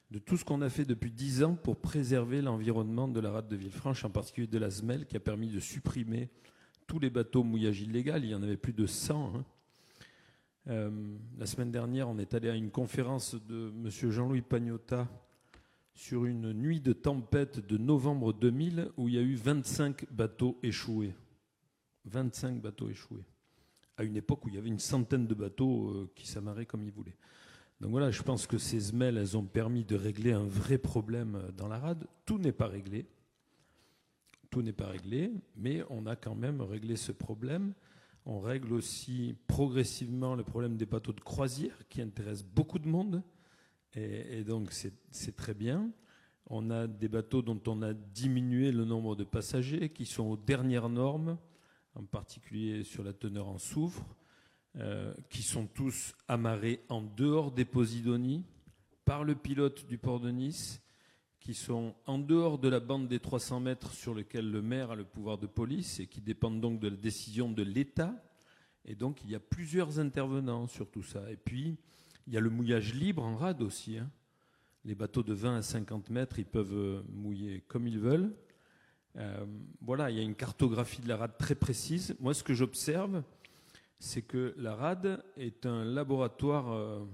de tout ce qu'on a fait depuis 10 ans pour préserver l'environnement de la rade de Villefranche, en particulier de la SMEL, qui a permis de supprimer tous les bateaux mouillage illégal. Il y en avait plus de 100. La semaine dernière, on est allé à une conférence de M. Jean-Louis Pagnotta sur une nuit de tempête de novembre 2000 où il y a eu 25 bateaux échoués. 25 bateaux échoués. À une époque où il y avait une centaine de bateaux qui s'amarraient comme ils voulaient. Donc voilà, je pense que ces SMEL, elles ont permis de régler un vrai problème dans la rade. Tout n'est pas réglé. Tout n'est pas réglé, mais on a quand même réglé ce problème. On règle aussi progressivement le problème des bateaux de croisière qui intéressent beaucoup de monde. Et donc c'est très bien. On a des bateaux dont on a diminué le nombre de passagers qui sont aux dernières normes, en particulier sur la teneur en soufre, qui sont tous amarrés en dehors des Posidonie par le pilote du port de Nice, qui sont en dehors de la bande des 300 mètres sur lequel le maire a le pouvoir de police et qui dépendent donc de la décision de l'État. Et donc il y a plusieurs intervenants sur tout ça. Et puis il y a le mouillage libre en rade aussi. Les bateaux de 20 à 50 mètres, ils peuvent mouiller comme ils veulent. Voilà, il y a une cartographie de la rade très précise. Moi, ce que j'observe, c'est que la rade est un laboratoire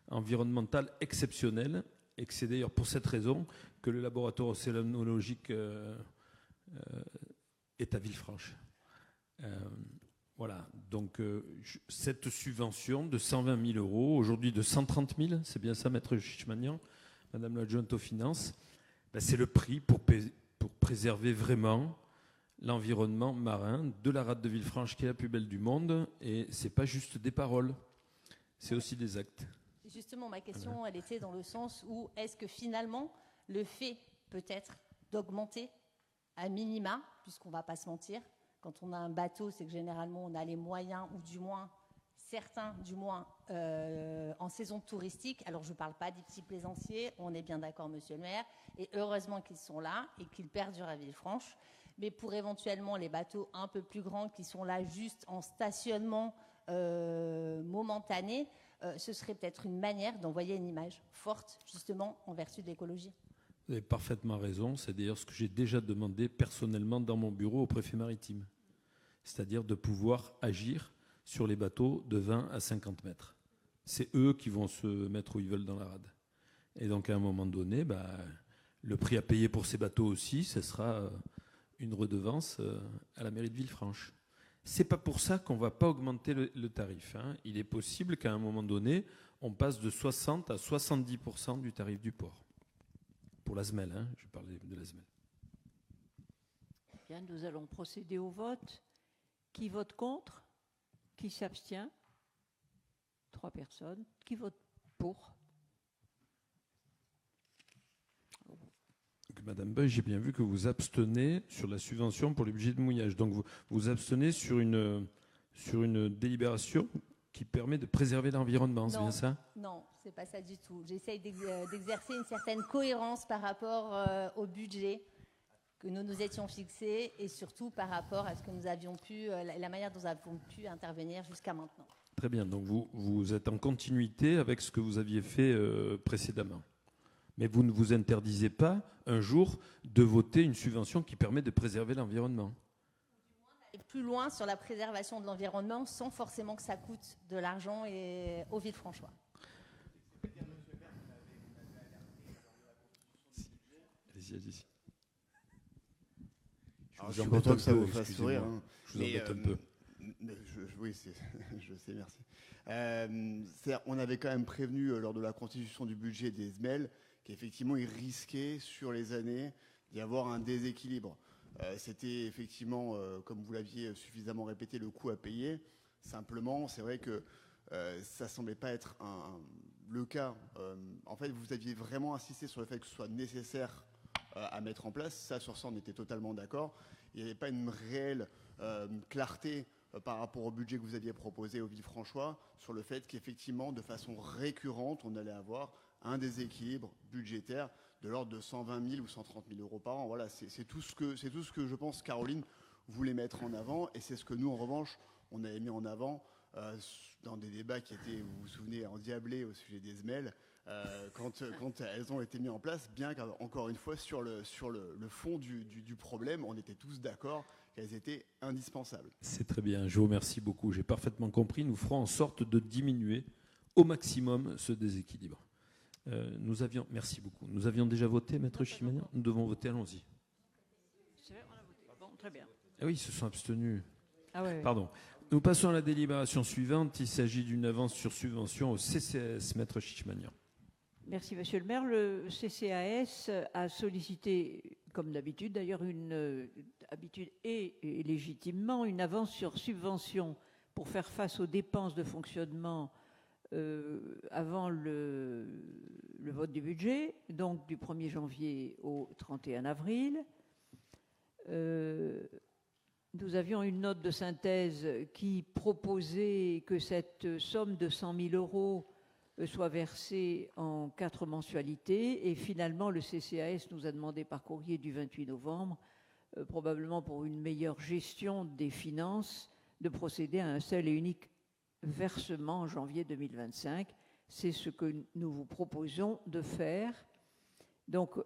environnemental exceptionnel et que c'est d'ailleurs pour cette raison que le laboratoire océanologique est à Villefranche. Voilà, donc cette subvention de 120 000 €, aujourd'hui de 130 000, c'est bien ça, Maître Chichmanian, Madame l'adjointe aux finances, ben c'est le prix pour préserver vraiment l'environnement marin de la rade de Villefranche qui est la plus belle du monde. Et ce n'est pas juste des paroles, c'est aussi des actes. Justement, ma question, elle était dans le sens où est-ce que finalement, le fait peut-être d'augmenter à minima, puisqu'on ne va pas se mentir, quand on a un bateau, c'est que généralement on a les moyens, ou du moins, certains du moins, en saison touristique. Alors je ne parle pas des petits plaisanciers, on est bien d'accord, monsieur le maire, et heureusement qu'ils sont là et qu'ils perdurent à Villefranche. Mais pour éventuellement les bateaux un peu plus grands qui sont là juste en stationnement momentané, ce serait peut-être une manière d'envoyer une image forte, justement, en vertu de l'écologie. Vous avez parfaitement raison. C'est d'ailleurs ce que j'ai déjà demandé personnellement dans mon bureau au préfet maritime. C'est-à-dire de pouvoir agir sur les bateaux de 20 à 50 mètres. C'est eux qui vont se mettre où ils veulent dans la rade. Et donc, à un moment donné, le prix à payer pour ces bateaux aussi, ce sera une redevance à la mairie de Villefranche. C'est pas pour ça qu'on ne va pas augmenter le tarif. Il est possible qu'à un moment donné, on passe de 60 à 70% du tarif du port. Pour la SMEL, je parlais de la SMEL. Bien, nous allons procéder au vote. Qui vote contre? Qui s'abstient? 3 personnes. Qui vote pour? Madame Beuys, j'ai bien vu que vous abstenez sur la subvention pour les budgets de mouillage. Donc vous abstenez sur une délibération qui permet de préserver l'environnement, c'est bien ça? Non, c'est pas ça du tout. J'essaye d'exercer une certaine cohérence par rapport au budget que nous nous étions fixés et surtout par rapport à ce que nous avions pu, la manière dont nous avons pu intervenir jusqu'à maintenant. Très bien, donc vous êtes en continuité avec ce que vous aviez fait précédemment. Mais vous ne vous interdisez pas un jour de voter une subvention qui permet de préserver l'environnement. Et plus loin sur la préservation de l'environnement sans forcément que ça coûte de l'argent au Villefranchois. Allez-y. Je suis content que ça vous fasse sourire. Hein. Je vous embête un peu. Oui, je sais, merci. On avait quand même prévenu lors de la constitution du budget des SMEL qu'effectivement, il risquait sur les années d'y avoir un déséquilibre. C'était effectivement, comme vous l'aviez suffisamment répété, le coût à payer. Simplement, c'est vrai que ça ne semblait pas être le cas. En fait, vous aviez vraiment insisté sur le fait que ce soit nécessaire à mettre en place. Ça, sur ça, on était totalement d'accord. Il n'y avait pas une réelle clarté par rapport au budget que vous aviez proposé au Villefranchois sur le fait qu'effectivement, de façon récurrente, on allait avoir un déséquilibre budgétaire de l'ordre de 120 000 ou 130 000 euros par an. Voilà, c'est tout ce que je pense Caroline voulait mettre en avant, et c'est ce que nous, en revanche, on avait mis en avant dans des débats qui étaient, vous vous souvenez, endiablés au sujet des SMEL, quand elles ont été mises en place, bien qu'encore une fois, sur le fond du problème, on était tous d'accord qu'elles étaient indispensables. C'est très bien, je vous remercie beaucoup. J'ai parfaitement compris. Nous ferons en sorte de diminuer au maximum ce déséquilibre. Merci beaucoup. Nous avions déjà voté, Maître Chimania. Nous devons voter, allons-y. C'est vrai, on a voté. Bon, très bien. Ah oui, ils se sont abstenus. Ah ouais. Pardon. Nous passons à la délibération suivante. Il s'agit d'une avance sur subvention au CCAS, Maître Chichmanian. Merci, Monsieur le maire. Le CCAS a sollicité, comme d'habitude d'ailleurs, une habitude et légitimement, une avance sur subvention pour faire face aux dépenses de fonctionnement avant le vote du budget, donc du 1er janvier au 31 avril. Nous avions une note de synthèse qui proposait que cette somme de 100 000 euros soit versée en 4 mensualités. Et finalement, le CCAS nous a demandé par courrier du 28 novembre, probablement pour une meilleure gestion des finances, de procéder à un seul et unique versement en janvier 2025. C'est ce que nous vous proposons de faire. Donc,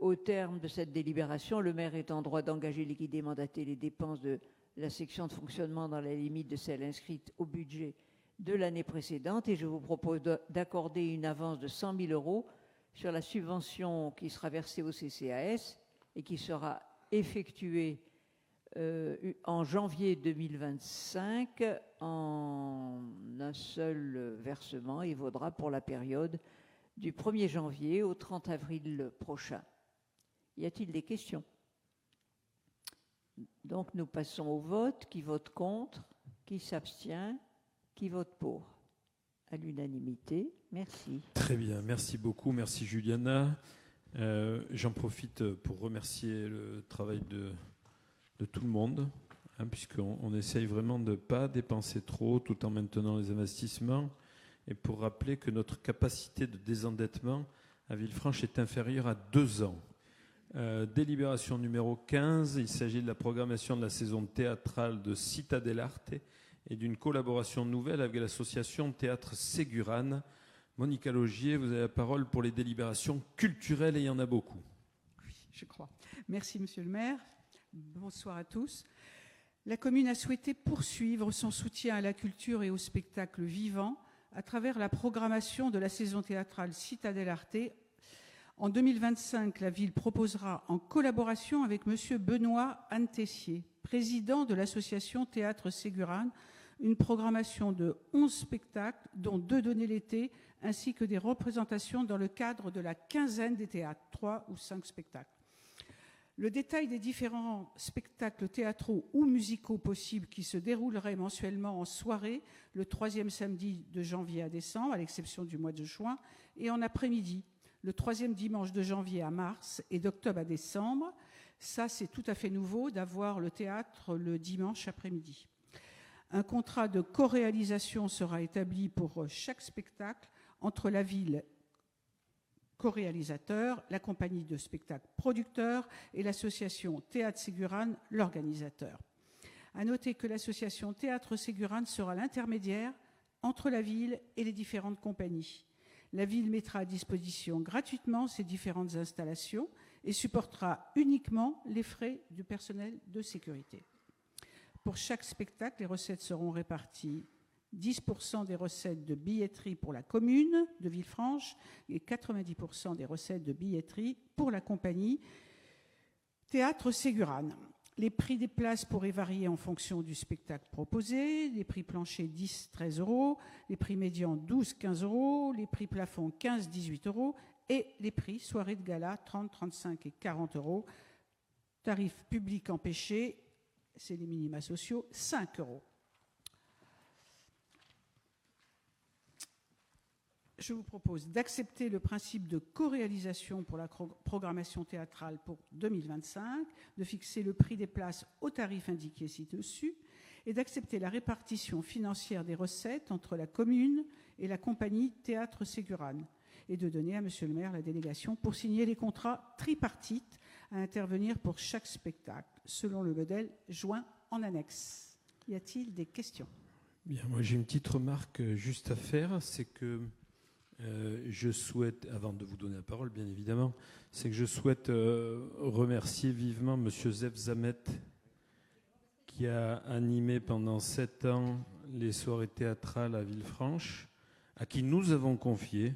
au terme de cette délibération, le maire est en droit d'engager, liquider, mandater les dépenses de la section de fonctionnement dans la limite de celles inscrites au budget de l'année précédente, et je vous propose d'accorder une avance de 100 000 euros sur la subvention qui sera versée au CCAS et qui sera effectuée en janvier 2025 en un seul versement et vaudra pour la période du 1er janvier au 30 avril prochain. Y a-t-il des questions? Donc nous passons au vote. Qui vote contre? Qui s'abstient? Qui vote pour? À l'unanimité. Merci. Très bien, merci beaucoup. Merci Juliana. J'en profite pour remercier le travail de tout le monde, puisqu'on essaye vraiment de ne pas dépenser trop tout en maintenant les investissements. Et pour rappeler que notre capacité de désendettement à Villefranche est inférieure à 2 ans. Délibération numéro 15, il s'agit de la programmation de la saison théâtrale de Città dell'Arte et d'une collaboration nouvelle avec l'association Théâtre Ségurane. Monica Logier, vous avez la parole pour les délibérations culturelles, et il y en a beaucoup. Oui, je crois. Merci, Monsieur le maire. Bonsoir à tous. La commune a souhaité poursuivre son soutien à la culture et au spectacle vivant à travers la programmation de la saison théâtrale Città dell'Arte. En 2025, la ville proposera, en collaboration avec M. Benoît Antessier, président de l'association Théâtre Ségurane, une programmation de 11 spectacles, dont 2 donnés l'été, ainsi que des représentations dans le cadre de la quinzaine des théâtres, 3 ou 5 spectacles. Le détail des différents spectacles théâtraux ou musicaux possibles qui se dérouleraient mensuellement en soirée, le 3e samedi de janvier à décembre, à l'exception du mois de juin, et en après-midi, le 3e dimanche de janvier à mars et d'octobre à décembre. Ça, c'est tout à fait nouveau d'avoir le théâtre le dimanche après-midi. Un contrat de co-réalisation sera établi pour chaque spectacle entre la ville co-réalisateur, la compagnie de spectacle producteur et l'association Théâtre Ségurane, l'organisateur. À noter que l'association Théâtre Ségurane sera l'intermédiaire entre la ville et les différentes compagnies. La ville mettra à disposition gratuitement ces différentes installations et supportera uniquement les frais du personnel de sécurité. Pour chaque spectacle, les recettes seront réparties 10% des recettes de billetterie pour la commune de Villefranche et 90% des recettes de billetterie pour la compagnie Théâtre Ségurane. Les prix des places pourraient varier en fonction du spectacle proposé. Les prix planchers 10-13 €, les prix médians 12-15 €, les prix plafond 15-18 € et les prix soirée de gala 30, 35 et 40 €. Tarifs publics empêchés, c'est les minima sociaux, 5 €. Je vous propose d'accepter le principe de co-réalisation pour la programmation théâtrale pour 2025, de fixer le prix des places au tarif indiqué ci-dessus et d'accepter la répartition financière des recettes entre la commune et la compagnie Théâtre Ségurane et de donner à Monsieur le maire la délégation pour signer les contrats tripartites à intervenir pour chaque spectacle, selon le modèle joint en annexe. Y a-t-il des questions ? Bien, moi j'ai une petite remarque juste à faire, c'est que je souhaite, avant de vous donner la parole bien évidemment, c'est que je souhaite remercier vivement Monsieur Zef Zamet qui a animé pendant 7 ans les soirées théâtrales à Villefranche, à qui nous avons confié,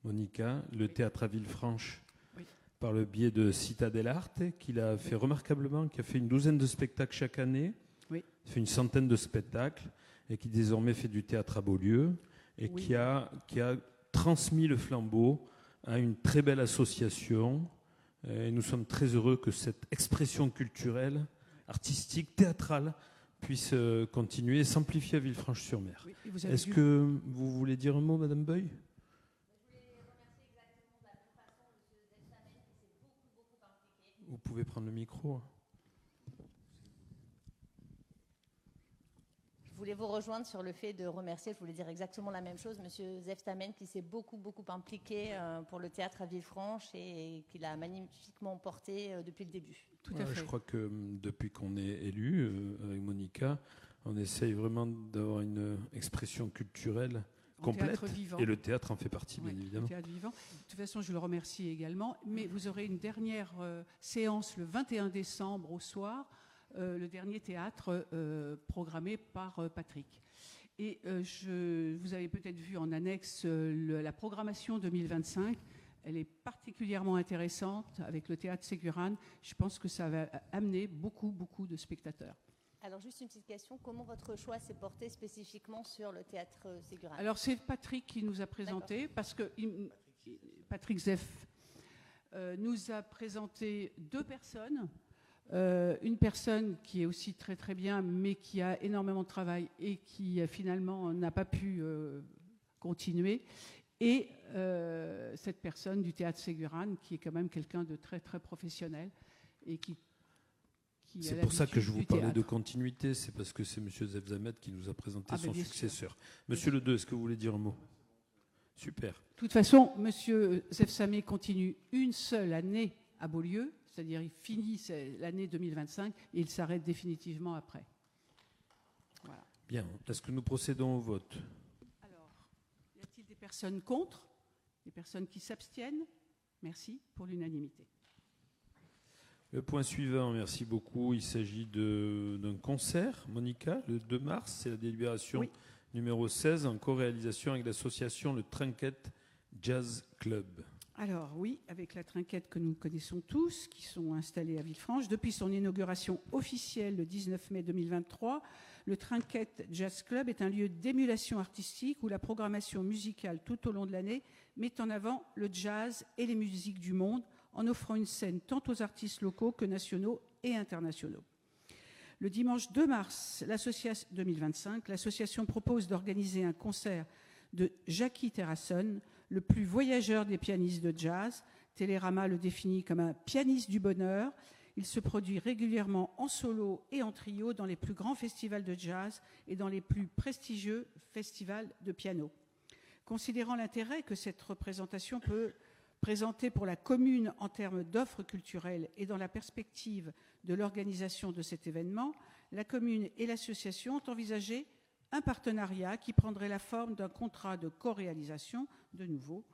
Monica, le théâtre à Villefranche, oui, par le biais de Citadel Art, qu'il a fait remarquablement, qui a fait une douzaine de spectacles chaque année, oui, fait une centaine de spectacles, et qui désormais fait du théâtre à Beaulieu, et oui, qui a transmis le flambeau à une très belle association. Et nous sommes très heureux que cette expression culturelle, artistique, théâtrale puisse continuer et s'amplifier à Villefranche-sur-Mer. Oui, est-ce que vous voulez dire un mot, Madame Beuil ? Vous pouvez prendre le micro. Je voulais vous rejoindre sur le fait de remercier, je voulais dire exactement la même chose, Monsieur Zef Tamen qui s'est beaucoup impliqué pour le théâtre à Villefranche et qui l'a magnifiquement porté depuis le début. Tout à fait. Je crois que depuis qu'on est élu avec Monica, on essaye vraiment d'avoir une expression culturelle complète et le théâtre en fait partie, bien évidemment. Le théâtre vivant. De toute façon, je le remercie également, mais vous aurez une dernière séance le 21 décembre au soir, le dernier théâtre programmé par Patrick. Et vous avez peut-être vu en annexe la programmation 2025. Elle est particulièrement intéressante avec le théâtre Ségurane. Je pense que ça va amener beaucoup de spectateurs. Alors juste une petite question, comment votre choix s'est porté spécifiquement sur le théâtre Ségurane ? Alors c'est Patrick qui nous a présenté, parce que Patrick Zef nous a présenté 2 personnes. Une personne qui est aussi très bien, mais qui a énormément de travail et qui finalement n'a pas pu continuer. Et cette personne du théâtre Ségurane, qui est quand même quelqu'un de très professionnel et qui c'est pour ça que je vous parlais de continuité, c'est parce que c'est M. Zef Zamet qui nous a présenté son successeur. Monsieur Le Deux, est-ce que vous voulez dire un mot ? Super. De toute façon, M. Zef Zamet continue une seule année à Beaulieu, c'est-à-dire il finit l'année 2025 et il s'arrête définitivement après. Voilà. Bien. Est-ce que nous procédons au vote ? Alors, y a-t-il des personnes contre ? Des personnes qui s'abstiennent ? Merci pour l'unanimité. Le point suivant, merci beaucoup. Il s'agit d'un concert, Monica, le 2 mars. C'est la délibération numéro 16 en co-réalisation avec l'association Le Trinquet Jazz Club. Alors oui, avec la Trinquette que nous connaissons tous, qui sont installés à Villefranche. Depuis son inauguration officielle le 19 mai 2023, le Trinquet Jazz Club est un lieu d'émulation artistique où la programmation musicale tout au long de l'année met en avant le jazz et les musiques du monde en offrant une scène tant aux artistes locaux que nationaux et internationaux. Le dimanche 2 mars 2025, l'association propose d'organiser un concert de Jackie Terrasson, le plus voyageur des pianistes de jazz. Télérama le définit comme un pianiste du bonheur. Il se produit régulièrement en solo et en trio dans les plus grands festivals de jazz et dans les plus prestigieux festivals de piano. Considérant l'intérêt que cette représentation peut présenter pour la commune en termes d'offres culturelles et dans la perspective de l'organisation de cet événement, la commune et l'association ont envisagé un partenariat qui prendrait la forme d'un contrat de co-réalisation, de nouveau.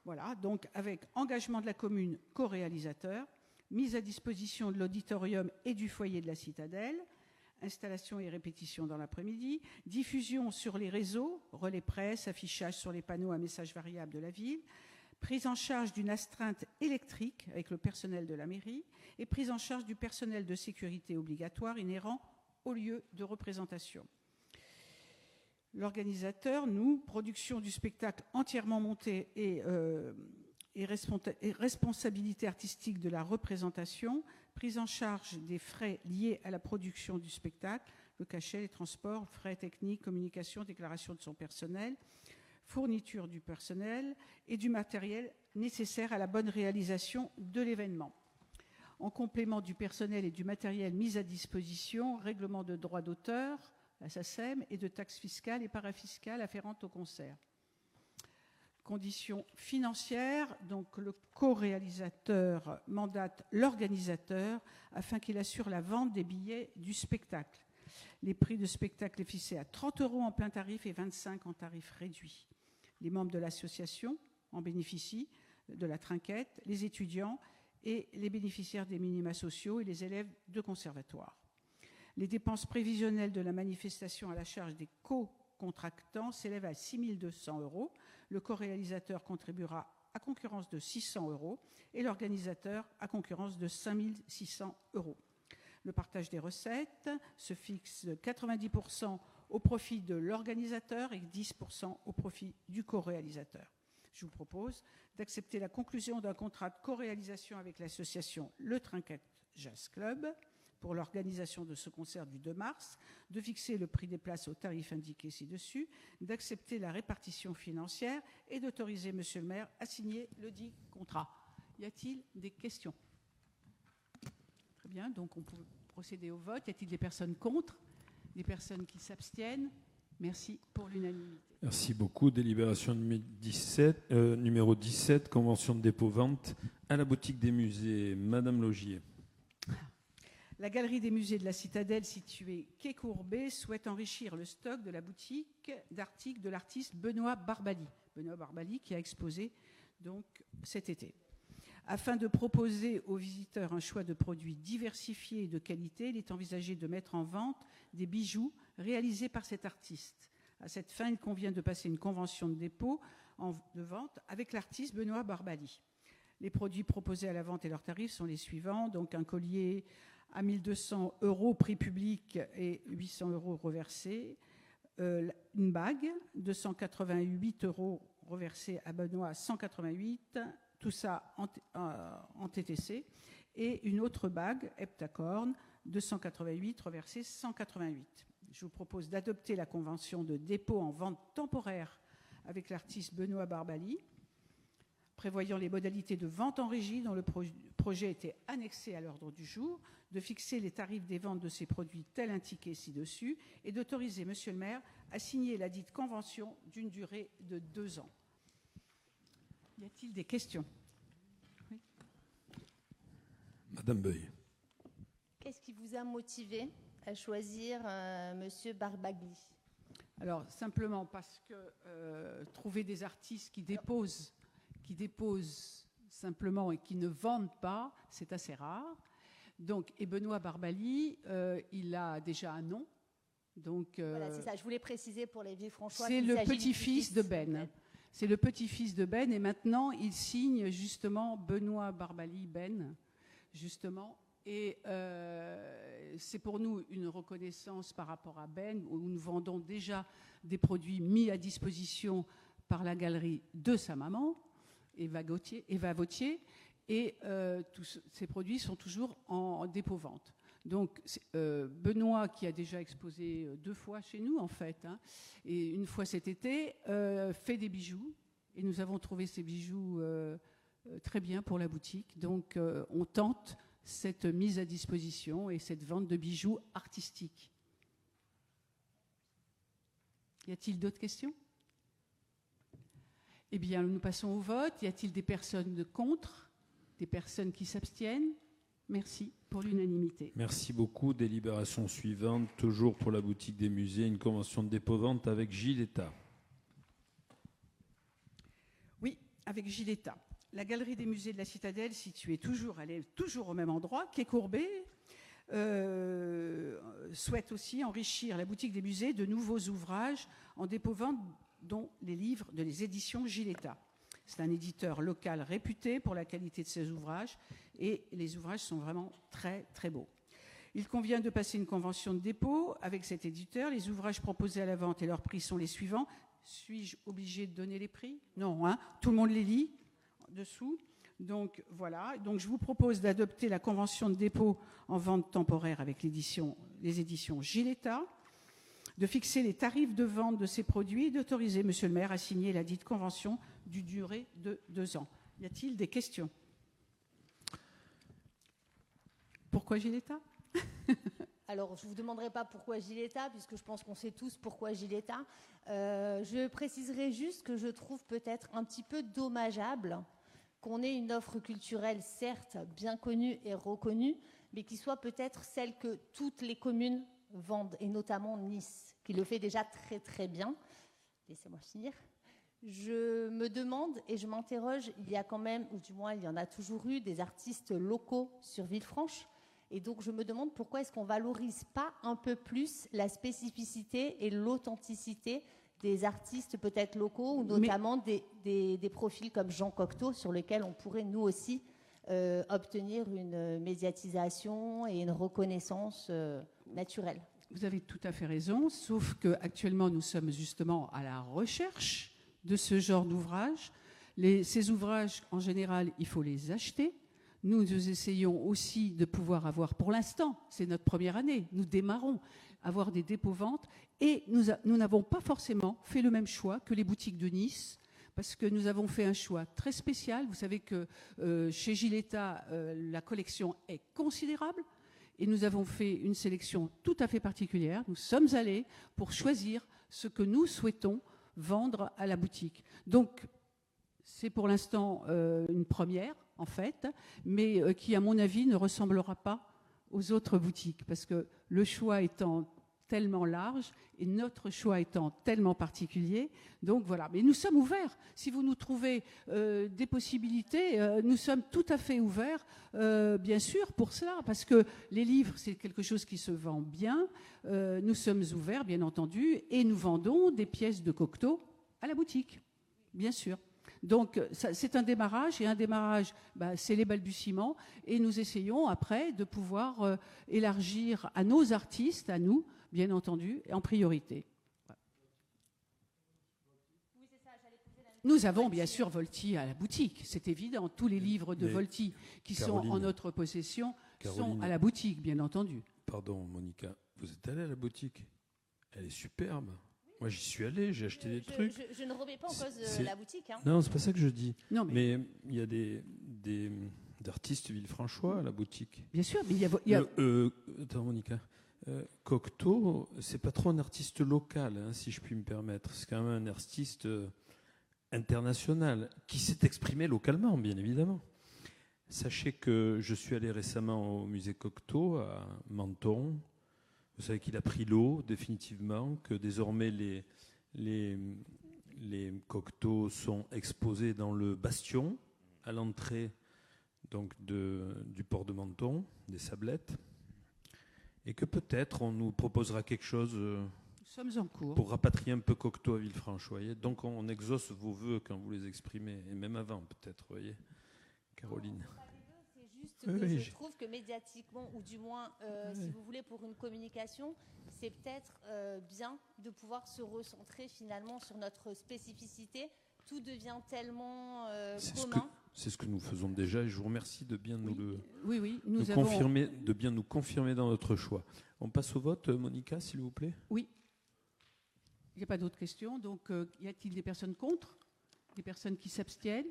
Voilà, donc avec engagement de la commune co-réalisateur, mise à disposition de l'auditorium et du foyer de la Citadelle, installation et répétition dans l'après-midi, diffusion sur les réseaux, relais presse, affichage sur les panneaux à messages variables de la ville, prise en charge d'une astreinte électrique avec le personnel de la mairie et prise en charge du personnel de sécurité obligatoire inhérent au lieu de représentation. L'organisateur, nous, production du spectacle entièrement monté et responsabilité artistique de la représentation, prise en charge des frais liés à la production du spectacle, le cachet, les transports, frais techniques, communication, déclaration de son personnel, fourniture du personnel et du matériel nécessaire à la bonne réalisation de l'événement. En complément du personnel et du matériel mis à disposition, règlement de droits d'auteur, la SACEM, et de taxes fiscales et parafiscales afférentes au concert. Conditions financières, donc le co-réalisateur mandate l'organisateur afin qu'il assure la vente des billets du spectacle. Les prix de spectacle est fixé à 30 € en plein tarif et 25 € en tarif réduit. Les membres de l'association en bénéficient de la trinquette, les étudiants et les bénéficiaires des minima sociaux et les élèves de conservatoire. Les dépenses prévisionnelles de la manifestation à la charge des co-contractants s'élèvent à 6 200 €. Le co-réalisateur contribuera à concurrence de 600 € et l'organisateur à concurrence de 5 600 €. Le partage des recettes se fixe de 90% au profit de l'organisateur et 10% au profit du co-réalisateur. Je vous propose d'accepter la conclusion d'un contrat de co-réalisation avec l'association Le Trinquet Jazz Club pour l'organisation de ce concert du 2 mars, de fixer le prix des places au tarif indiqué ci-dessus, d'accepter la répartition financière et d'autoriser Monsieur le maire à signer le dit contrat. Y a-t-il des questions? Très bien, donc on peut procéder au vote. Y a-t-il des personnes contre? Des personnes qui s'abstiennent? Merci pour l'unanimité. Merci beaucoup. Délibération numéro 17, convention de dépôt-vente à la boutique des musées. Madame Logier. La Galerie des musées de la Citadelle, située quai Courbet, souhaite enrichir le stock de la boutique d'articles de l'artiste Benoît Barbali. Benoît Barbali qui a exposé donc cet été. Afin de proposer aux visiteurs un choix de produits diversifiés et de qualité, il est envisagé de mettre en vente des bijoux réalisés par cet artiste. À cette fin, il convient de passer une convention de dépôt de vente avec l'artiste Benoît Barbali. Les produits proposés à la vente et leurs tarifs sont les suivants. Donc un collier à 1 200 € prix public et 800 € reversés. Une bague de 188 € reversée à Benoît 188, tout ça en TTC. Et une autre bague, heptacorne, de 188 reversée 188. Je vous propose d'adopter la convention de dépôt en vente temporaire avec l'artiste Benoît Barbali, prévoyant les modalités de vente en régie dont le projet était annexé à l'ordre du jour, de fixer les tarifs des ventes de ces produits tels indiqués ci-dessus et d'autoriser Monsieur le maire à signer la dite convention d'une durée de 2 ans. Y a-t-il des questions? Oui. Madame Beuil. Qu'est-ce qui vous a motivé à choisir Monsieur Barbali? Alors, simplement parce que trouver des artistes qui déposent simplement et qui ne vendent pas, c'est assez rare. Donc, et Benoît Barbali, il a déjà un nom. Donc, voilà, c'est ça. Je voulais préciser pour les Villefranchois. C'est le petit-fils de Ben. C'est le petit-fils de Ben, et maintenant il signe justement Benoît Barbali Ben, justement. Et c'est pour nous une reconnaissance par rapport à Ben, où nous vendons déjà des produits mis à disposition par la galerie de sa maman, Eva Vautier, et tous ces produits sont toujours en dépôt-vente. Donc Benoît, qui a déjà exposé 2 fois chez nous en fait, hein, et une fois cet été, fait des bijoux, et nous avons trouvé ces bijoux très bien pour la boutique. Donc on tente cette mise à disposition et cette vente de bijoux artistiques. Y a-t-il d'autres questions? Eh bien, nous passons au vote. Y a-t-il des personnes contre? Des personnes qui s'abstiennent? Merci pour l'unanimité. Merci beaucoup. Délibération suivante, toujours pour la boutique des musées, une convention de dépôt-vente avec Giletta. Oui, avec Giletta. La galerie des musées de la Citadelle, située toujours, elle est toujours au même endroit, quai Courbet, souhaite aussi enrichir la boutique des musées de nouveaux ouvrages en dépôt-vente, dont les livres de les éditions Giletta. C'est un éditeur local réputé pour la qualité de ses ouvrages et les ouvrages sont vraiment très très beaux. Il convient de passer une convention de dépôt avec cet éditeur. Les ouvrages proposés à la vente et leurs prix sont les suivants. Suis-je obligé de donner les prix? Non, hein, tout le monde les lit dessous. Donc voilà. Donc je vous propose d'adopter la convention de dépôt en vente temporaire avec les éditions Giletta, de fixer les tarifs de vente de ces produits et d'autoriser Monsieur le maire à signer la dite convention d'une durée de 2 ans. Y a-t-il des questions? Pourquoi Giletta? Alors, je ne vous demanderai pas pourquoi Giletta, puisque je pense qu'on sait tous pourquoi Giletta. Je préciserai juste que je trouve peut-être un petit peu dommageable qu'on ait une offre culturelle, certes bien connue et reconnue, mais qui soit peut-être celle que toutes les communes vendent, et notamment Nice, qui le fait déjà très très bien. Laissez-moi finir. Je me demande et je m'interroge, il y a quand même, ou du moins il y en a toujours eu, des artistes locaux sur Villefranche. Et donc je me demande pourquoi est-ce qu'on ne valorise pas un peu plus la spécificité et l'authenticité des artistes peut-être locaux, ou notamment des profils comme Jean Cocteau, sur lesquels on pourrait nous aussi obtenir une médiatisation et une reconnaissance naturelle. Vous avez tout à fait raison, sauf qu'actuellement nous sommes justement à la recherche de ce genre d'ouvrages. Ces ouvrages, en général, il faut les acheter. Nous essayons aussi de pouvoir avoir, pour l'instant, c'est notre première année, nous démarrons, avoir des dépôts-ventes, et nous n'avons pas forcément fait le même choix que les boutiques de Nice, parce que nous avons fait un choix très spécial. Vous savez que chez Giletta, la collection est considérable, et nous avons fait une sélection tout à fait particulière. Nous sommes allés pour choisir ce que nous souhaitons vendre à la boutique. Donc, c'est pour l'instant une première, en fait, mais qui, à mon avis, ne ressemblera pas aux autres boutiques, parce que le choix étant tellement large et notre choix étant tellement particulier. Donc voilà, mais nous sommes ouverts. Si vous nous trouvez des possibilités, nous sommes tout à fait ouverts, bien sûr, pour cela, parce que les livres, c'est quelque chose qui se vend bien. Nous sommes ouverts, bien entendu, et nous vendons des pièces de Cocteau à la boutique, bien sûr. Donc, c'est un démarrage, et un démarrage, c'est les balbutiements, et nous essayons après de pouvoir élargir à nos artistes, à nous, bien entendu, en priorité. Oui, c'est ça, j'allais poser la même Nous avons bien sûr Volti à la boutique, c'est évident. Tous les livres de Volti qui Caroline, sont en notre possession sont Caroline, à la boutique, bien entendu. Pardon, Monica, vous êtes allée à la boutique? Elle est superbe. Moi, j'y suis allé, j'ai acheté des trucs. Je ne remets pas en cause la boutique. Hein. Non, c'est pas ça que je dis. Non, mais il y a des artistes villefranchois à la boutique. Bien sûr, mais il y a... Attends, Monica. Cocteau, c'est pas trop un artiste local, hein, si je puis me permettre. C'est quand même un artiste international qui s'est exprimé localement, bien évidemment. Sachez que je suis allé récemment au musée Cocteau à Menton. Vous savez qu'il a pris l'eau définitivement, que désormais les Cocteaux sont exposés dans le bastion à l'entrée donc du port de Menton, des Sablettes, et que peut-être on nous proposera quelque chose Nous sommes en cours. pour rapatrier un peu Cocteau à Villefranche, voyez. Donc on exauce vos vœux quand vous les exprimez, et même avant peut-être, voyez, Caroline. C'est juste que Oui, je trouve que médiatiquement, ou du moins, si vous voulez, pour une communication, c'est peut-être bien de pouvoir se recentrer finalement sur notre spécificité. Tout devient tellement commun. C'est ce que nous faisons déjà, et je vous remercie de bien confirmer, de bien nous confirmer dans notre choix. On passe au vote, Monica, s'il vous plaît. Oui. Il n'y a pas d'autres questions. Donc, y a-t-il des personnes contre? Des personnes qui s'abstiennent?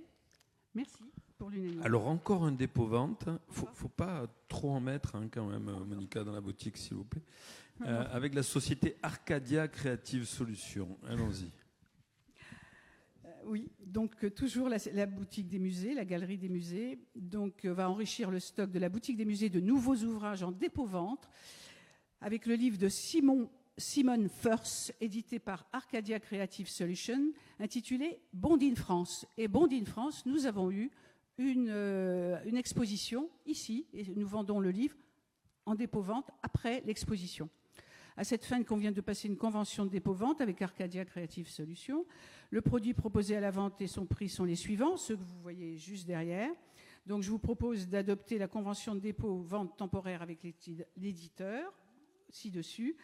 Merci pour l'unanimité. Alors, encore un dépôt-vente. Faut pas trop en mettre, hein, quand même, Monica, dans la boutique, s'il vous plaît. Avec la société Arcadia Creative Solutions. Allons-y. Oui, donc toujours la boutique des musées, la galerie des musées, donc va enrichir le stock de la boutique des musées de nouveaux ouvrages en dépôt-vente avec le livre de Simon Firth, édité par Arcadia Creative Solutions, intitulé Bond in France. Et Bond in France, nous avons eu une exposition ici, et nous vendons le livre en dépôt-vente après l'exposition. À cette fin, on vient de passer une convention de dépôt-vente avec Arcadia Creative Solutions. Le produit proposé à la vente et son prix sont les suivants, ceux que vous voyez juste derrière. Donc, je vous propose d'adopter la convention de dépôt-vente temporaire avec l'éditeur, ci-dessus,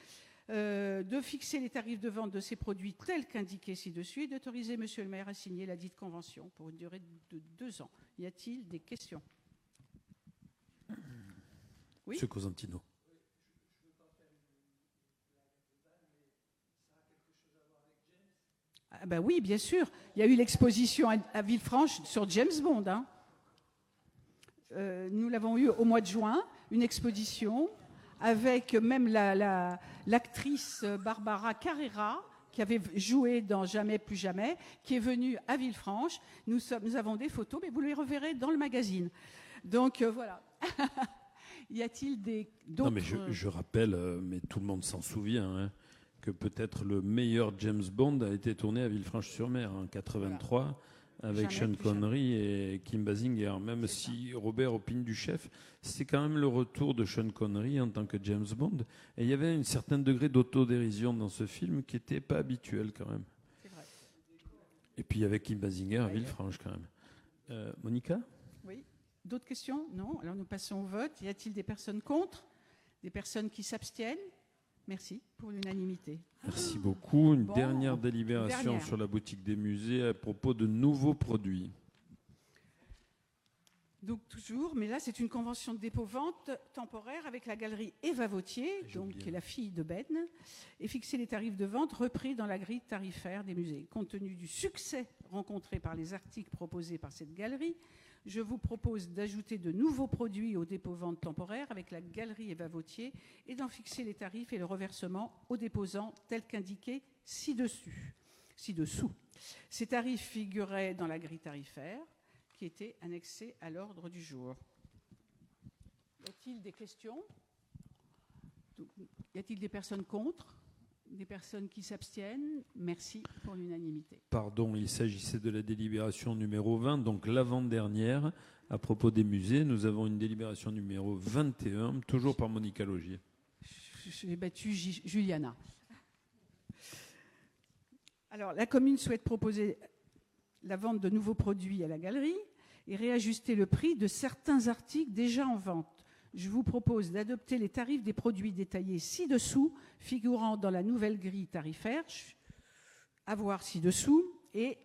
de fixer les tarifs de vente de ces produits tels qu'indiqués ci-dessus et d'autoriser Monsieur le maire à signer la dite convention pour une durée de 2 ans. Y a-t-il des questions? Oui. Monsieur Cosentino. Ah ben oui, bien sûr. Il y a eu l'exposition à Villefranche sur James Bond. Hein. Nous l'avons eu au mois de juin, une exposition avec même l'actrice Barbara Carrera, qui avait joué dans Jamais plus jamais, qui est venue à Villefranche. Nous avons des photos, mais vous les reverrez dans le magazine. Donc voilà. Y a-t-il d'autres... Non, mais je rappelle, mais tout le monde s'en souvient, hein, que peut-être le meilleur James Bond a été tourné à Villefranche-sur-Mer en 83, voilà, avec Sean Connery et Kim Basinger. Même si Robert opine du chef, c'est quand même le retour de Sean Connery en tant que James Bond. Et il y avait un certain degré d'autodérision dans ce film qui n'était pas habituel quand même. C'est vrai. Et puis avec Kim Basinger à Villefranche quand même. Monica ? Oui. D'autres questions? Non. Alors nous passons au vote. Y a-t-il des personnes contre? Des personnes qui s'abstiennent? Merci pour l'unanimité. Merci beaucoup. Une dernière délibération sur la boutique des musées à propos de nouveaux produits. Donc toujours, mais là c'est une convention de dépôt-vente temporaire avec la galerie Eva Vautier, donc, qui est la fille de Ben, et fixer les tarifs de vente repris dans la grille tarifaire des musées. Compte tenu du succès rencontré par les articles proposés par cette galerie, je vous propose d'ajouter de nouveaux produits au dépôt-vente temporaire avec la galerie Eva Vautier et d'en fixer les tarifs et le reversement aux déposants tels qu'indiqués ci-dessous. Ces tarifs figuraient dans la grille tarifaire qui était annexée à l'ordre du jour. Y a-t-il des questions? Y a-t-il des personnes contre? Des personnes qui s'abstiennent? Merci pour l'unanimité. Pardon, il s'agissait de la délibération numéro 20, donc l'avant-dernière. À propos des musées, nous avons une délibération numéro 21, toujours par Monica Logier. J'ai battu Juliana. Alors, la commune souhaite proposer la vente de nouveaux produits à la galerie et réajuster le prix de certains articles déjà en vente. Je vous propose d'adopter les tarifs des produits détaillés ci-dessous, figurant dans la nouvelle grille tarifaire, à voir ci-dessous, et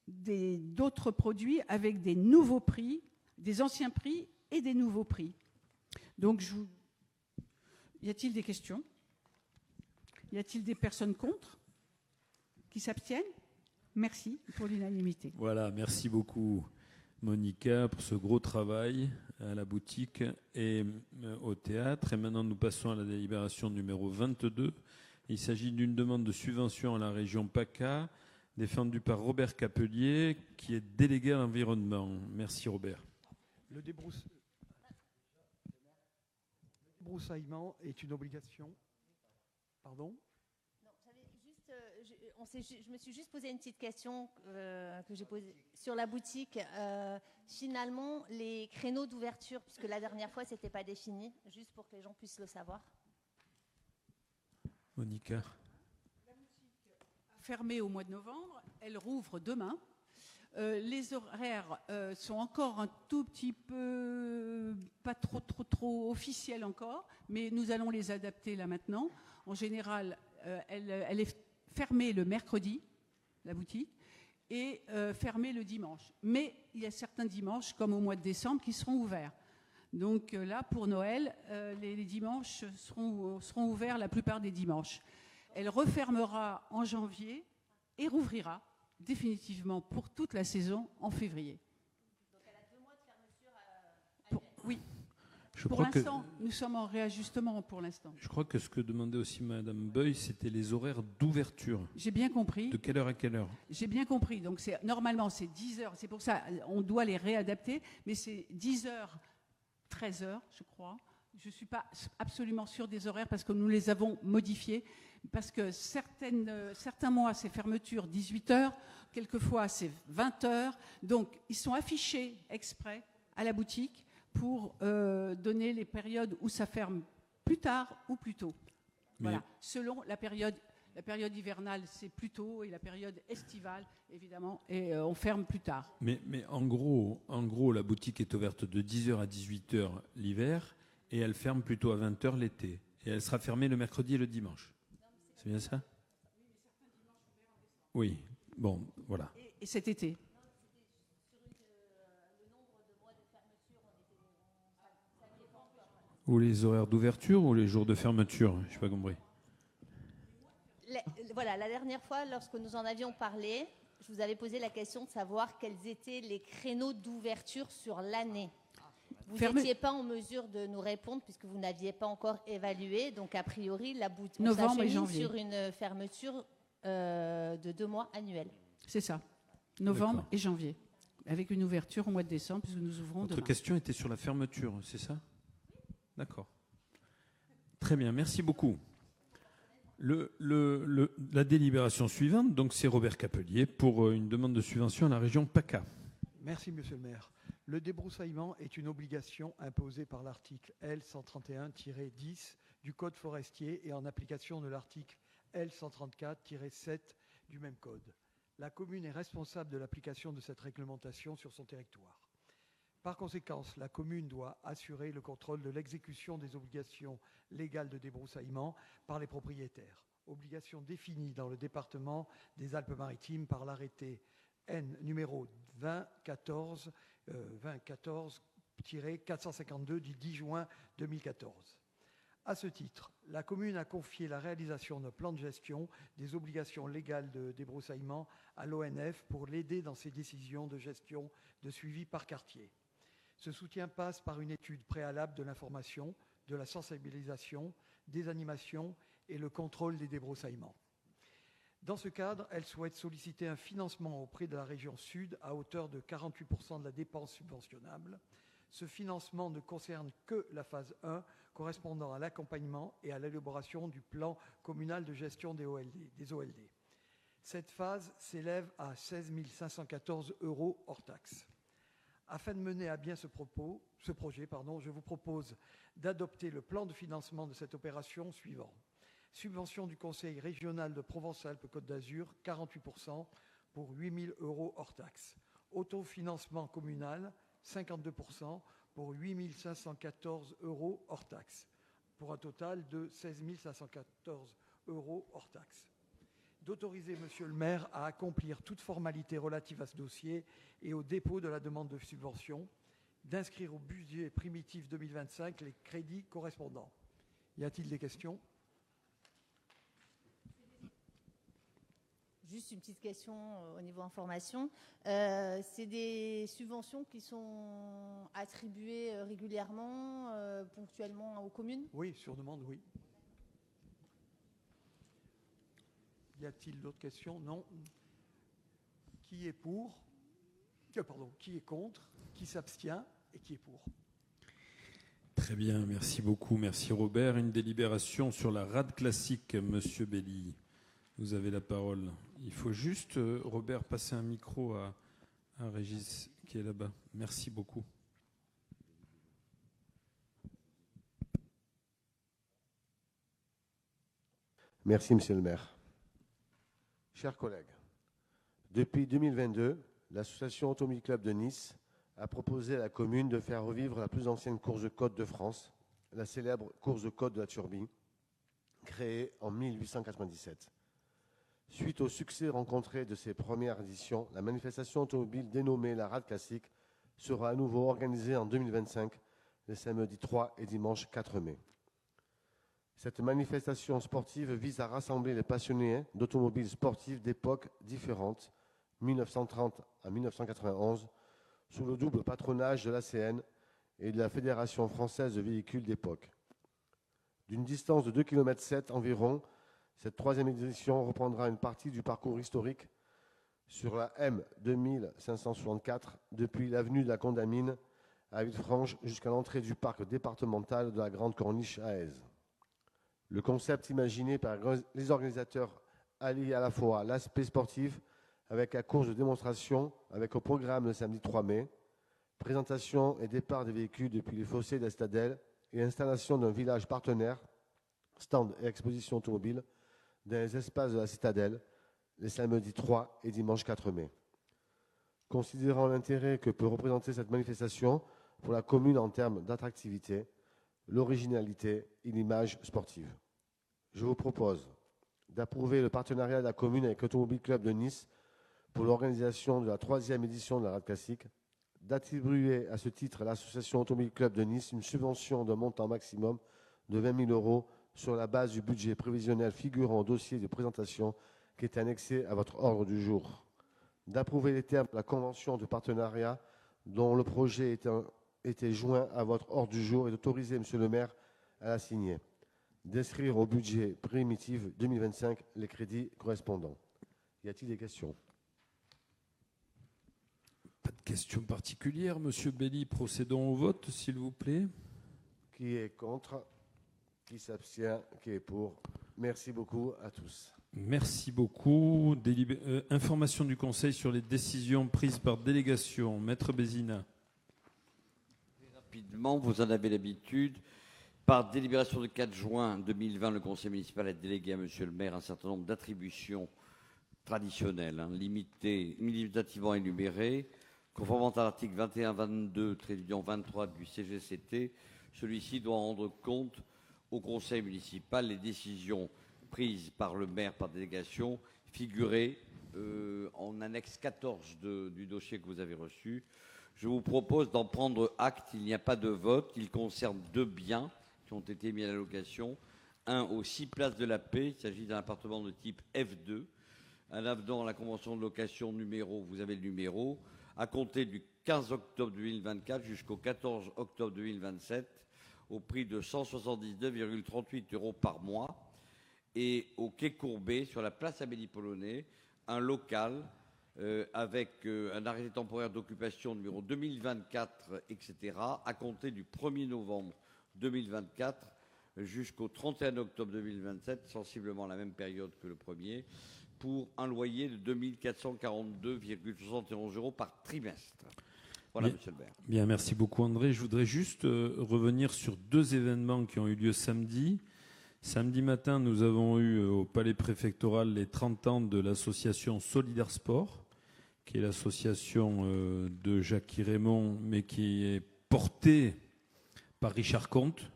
d'autres produits avec des nouveaux prix, des anciens prix et des nouveaux prix. Donc, y a-t-il des questions? Y a-t-il des personnes contre? Qui s'abstiennent? Merci pour l'unanimité. Voilà, merci beaucoup Monica pour ce gros travail à la boutique et au théâtre. Et maintenant, nous passons à la délibération numéro 22. Il s'agit d'une demande de subvention à la région PACA, défendue par Robert Capelier, qui est délégué à l'environnement. Merci Robert. Le débroussaillement est une obligation. Pardon ? Je me suis juste posé une petite question que j'ai posée sur la boutique. Finalement, les créneaux d'ouverture, puisque la dernière fois, ce n'était pas défini, juste pour que les gens puissent le savoir. Monica. La boutique a fermé au mois de novembre, elle rouvre demain. Les horaires sont encore un tout petit peu, pas trop officiels encore, mais nous allons les adapter là maintenant. En général, elle est fermée le mercredi, la boutique, et fermée le dimanche. Mais il y a certains dimanches, comme au mois de décembre, qui seront ouverts. Donc là, pour Noël, les dimanches seront ouverts la plupart des dimanches. Elle refermera en janvier et rouvrira définitivement pour toute la saison en février. Donc elle a 2 mois de fermeture. Oui. Pour l'instant, nous sommes en réajustement pour l'instant. Je crois que ce que demandait aussi Madame Beuys, c'était les horaires d'ouverture. J'ai bien compris. De quelle heure à quelle heure? J'ai bien compris. Donc normalement, c'est 10 heures. C'est pour ça on doit les réadapter. Mais c'est 10 heures, 13 heures, je crois. Je ne suis pas absolument sûre des horaires parce que nous les avons modifiés. Parce que certains mois, c'est fermeture 18 heures. Quelquefois, c'est 20 heures. Donc, ils sont affichés exprès à la boutique pour donner les périodes où ça ferme plus tard ou plus tôt. Voilà. Selon la période hivernale, c'est plus tôt, et la période estivale, évidemment, et on ferme plus tard. Mais en gros, la boutique est ouverte de 10h à 18h l'hiver, et elle ferme plutôt à 20h l'été. Et elle sera fermée le mercredi et le dimanche. C'est bien ça? Oui. Bon, voilà. Et cet été? Ou les horaires d'ouverture ou les jours de fermeture? Je n'ai pas compris. Voilà, la dernière fois, lorsque nous en avions parlé, je vous avais posé la question de savoir quels étaient les créneaux d'ouverture sur l'année. Vous n'étiez pas en mesure de nous répondre puisque vous n'aviez pas encore évalué. Donc, a priori, la boutique novembre et janvier sur une fermeture de 2 mois annuels. C'est ça. Novembre et janvier. Avec une ouverture au mois de décembre, puisque nous ouvrons demain. Votre question était sur la fermeture, c'est ça? D'accord. Très bien, merci beaucoup. La délibération suivante, donc c'est Robert Capelier pour une demande de subvention à la région PACA. Merci, Monsieur le maire. Le débroussaillement est une obligation imposée par l'article L131-10 du Code forestier et en application de l'article L134-7 du même code. La commune est responsable de l'application de cette réglementation sur son territoire. Par conséquent, la commune doit assurer le contrôle de l'exécution des obligations légales de débroussaillement par les propriétaires. Obligation définie dans le département des Alpes-Maritimes par l'arrêté N numéro 2014-452 du 10 juin 2014. À ce titre, la commune a confié la réalisation d'un plan de gestion des obligations légales de débroussaillement à l'ONF pour l'aider dans ses décisions de gestion de suivi par quartier. Ce soutien passe par une étude préalable de l'information, de la sensibilisation, des animations et le contrôle des débroussaillements. Dans ce cadre, elle souhaite solliciter un financement auprès de la région Sud à hauteur de 48% de la dépense subventionnable. Ce financement ne concerne que la phase 1 correspondant à l'accompagnement et à l'élaboration du plan communal de gestion des OLD. Cette phase s'élève à 16 514 € hors taxes. Afin de mener à bien ce projet, je vous propose d'adopter le plan de financement de cette opération suivant. Subvention du Conseil régional de Provence-Alpes-Côte d'Azur, 48% pour 8 000 € hors taxes. Autofinancement communal, 52% pour 8 514 € hors taxes, pour un total de 16 514 € hors taxes. D'autoriser Monsieur le maire à accomplir toute formalité relative à ce dossier et au dépôt de la demande de subvention, d'inscrire au budget primitif 2025 les crédits correspondants. Y a-t-il des questions? Juste une petite question au niveau information. C'est des subventions qui sont attribuées régulièrement, ponctuellement aux communes? Oui, sur demande, oui. Y a-t-il d'autres questions? Non. Qui est pour? Qui est contre? Qui s'abstient? Et qui est pour? Très bien, merci beaucoup. Merci Robert. Une délibération sur la rade classique, Monsieur Belli. Vous avez la parole. Il faut juste, Robert, passer un micro à Régis qui est là-bas. Merci beaucoup. Merci, Monsieur le maire. Chers collègues, depuis 2022, l'association Automobile Club de Nice a proposé à la commune de faire revivre la plus ancienne course de côte de France, la célèbre course de côte de la Turbie, créée en 1897. Suite au succès rencontré de ces premières éditions, la manifestation automobile dénommée la Rade Classique sera à nouveau organisée en 2025, les samedis 3 et dimanche 4 mai. Cette manifestation sportive vise à rassembler les passionnés d'automobiles sportives d'époques différentes, 1930 à 1991, sous le double patronage de l'ACN et de la Fédération française de véhicules d'époque. D'une distance de 2,7 km environ, cette troisième édition reprendra une partie du parcours historique sur la M 2564 depuis l'avenue de la Condamine à Villefranche jusqu'à l'entrée du parc départemental de la Grande Corniche à Aise. Le concept imaginé par les organisateurs allie à la fois l'aspect sportif avec la course de démonstration avec au programme le samedi 3 mai, présentation et départ des véhicules depuis les fossés d'Estadelle et installation d'un village partenaire, stand et exposition automobile dans les espaces de la citadelle les samedis 3 et dimanche 4 mai. Considérant l'intérêt que peut représenter cette manifestation pour la commune en termes d'attractivité, l'originalité et l'image sportive, je vous propose d'approuver le partenariat de la commune avec l'Automobile Club de Nice pour l'organisation de la 3e édition de la Rade Classique, d'attribuer à ce titre à l'Association Automobile Club de Nice une subvention d'un montant maximum de 20 000 € sur la base du budget prévisionnel figurant au dossier de présentation qui est annexé à votre ordre du jour, d'approuver les termes de la convention de partenariat dont le projet était joint à votre ordre du jour et d'autoriser Monsieur le maire à la signer, d'inscrire au budget primitif 2025 les crédits correspondants. Y a-t-il des questions? Pas de questions particulières. Monsieur Belli, procédons au vote, s'il vous plaît. Qui est contre? Qui s'abstient? Qui est pour? Merci beaucoup à tous. Merci beaucoup. Information du Conseil sur les décisions prises par délégation. Maître Bézina. Rapidement, vous en avez l'habitude. Par délibération du 4 juin 2020, le Conseil municipal a délégué à Monsieur le maire un certain nombre d'attributions traditionnelles, limitativement énumérées. Conformément à l'article 21-22-23 du CGCT, celui-ci doit rendre compte au Conseil municipal les décisions prises par le maire par délégation figurées en annexe 14 du dossier que vous avez reçu. Je vous propose d'en prendre acte. Il n'y a pas de vote. Il concerne 2 biens qui ont été mis à la location. Un aux 6 places de la Paix. Il s'agit d'un appartement de type F2. Un avenant à la convention de location numéro, vous avez le numéro, à compter du 15 octobre 2024 jusqu'au 14 octobre 2027, au prix de 179,38 € par mois. Et au quai Courbet, sur la place Amélie-Polonais, un local avec un arrêté temporaire d'occupation numéro 2024, etc., à compter du 1er novembre 2024 jusqu'au 31 octobre 2027, sensiblement la même période que le premier, pour un loyer de 2 442,71 € par trimestre. Voilà, bien, monsieur le maire. Bien, merci beaucoup, André. Je voudrais juste revenir sur 2 événements qui ont eu lieu samedi. Samedi matin, nous avons eu au Palais préfectoral les 30 ans de l'association Solidaire Sport, qui est l'association de Jacques Raymond, mais qui est portée par Richard Comte.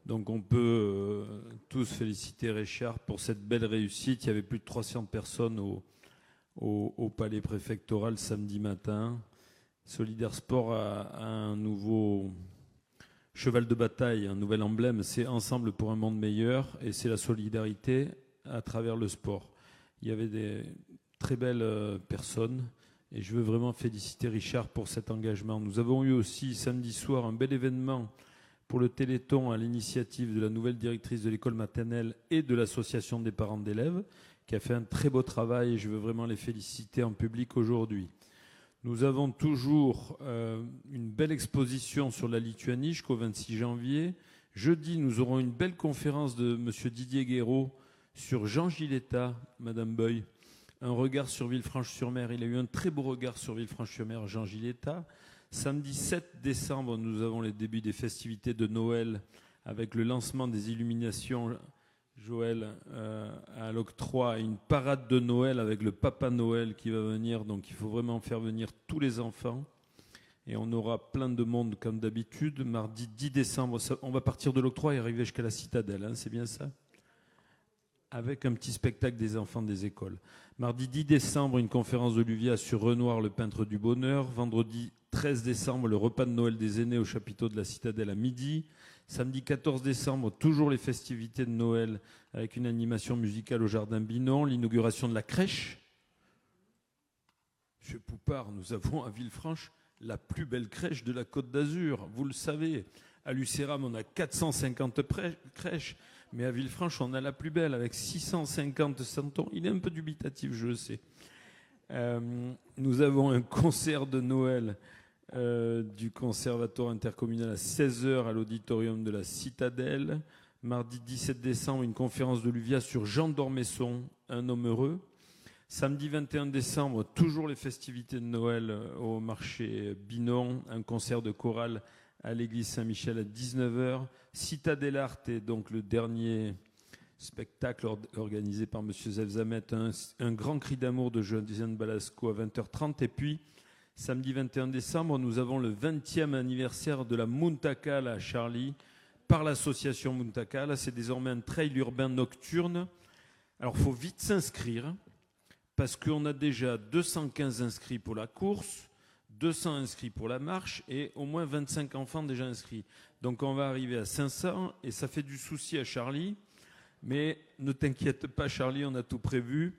Donc on peut tous féliciter Richard pour cette belle réussite. Il y avait plus de 300 personnes au Palais préfectoral samedi matin. Solidaire Sport a un nouveau cheval de bataille, un nouvel emblème, c'est Ensemble pour un monde meilleur, et c'est la solidarité à travers le sport. Il y avait des très belles personnes, et je veux vraiment féliciter Richard pour cet engagement. Nous avons eu aussi samedi soir un bel événement pour le Téléthon à l'initiative de la nouvelle directrice de l'école maternelle et de l'association des parents d'élèves, qui a fait un très beau travail, et je veux vraiment les féliciter en public aujourd'hui. Nous avons toujours une belle exposition sur la Lituanie jusqu'au 26 janvier. Jeudi, nous aurons une belle conférence de M. Didier Guéraud sur Jean Giletta, Madame Beuil. Un regard sur Villefranche-sur-Mer. Il a eu un très beau regard sur Villefranche-sur-Mer, Jean Giletta. Samedi 7 décembre, nous avons les débuts des festivités de Noël avec le lancement des illuminations, Joël, à l'octroi, une parade de Noël avec le Papa Noël qui va venir. Donc il faut vraiment faire venir tous les enfants. Et on aura plein de monde comme d'habitude. Mardi 10 décembre, on va partir de l'octroi et arriver jusqu'à la citadelle, hein, c'est bien ça? Avec un petit spectacle des enfants des écoles. Mardi 10 décembre, une conférence de Luvia sur Renoir, le peintre du bonheur. Vendredi 13 décembre, le repas de Noël des aînés au chapiteau de la citadelle à midi. Samedi 14 décembre, toujours les festivités de Noël avec une animation musicale au Jardin Binon, l'inauguration de la crèche. Monsieur Poupard, nous avons à Villefranche la plus belle crèche de la Côte d'Azur. Vous le savez, à Lucéram, on a 450 crèches, mais à Villefranche, on a la plus belle avec 650 santons. Il est un peu dubitatif, je le sais. Nous avons un concert de Noël du Conservatoire intercommunal à 16h à l'auditorium de la Citadelle. Mardi 17 décembre, une conférence de l'UVIA sur Jean d'Ormesson, un homme heureux. Samedi 21 décembre, toujours les festivités de Noël au marché Binon, un concert de chorale à l'église Saint-Michel à 19h. Citadelle Art est donc le dernier spectacle organisé par M. Zelzamet, un grand cri d'amour de Josiane Balasco à 20h30. Et puis, samedi 21 décembre, nous avons le 20e anniversaire de la Muntakal à Charlie par l'association Muntakal. C'est désormais un trail urbain nocturne. Alors, il faut vite s'inscrire parce qu'on a déjà 215 inscrits pour la course, 200 inscrits pour la marche et au moins 25 enfants déjà inscrits. Donc, on va arriver à 500 et ça fait du souci à Charlie. Mais ne t'inquiète pas, Charlie, on a tout prévu.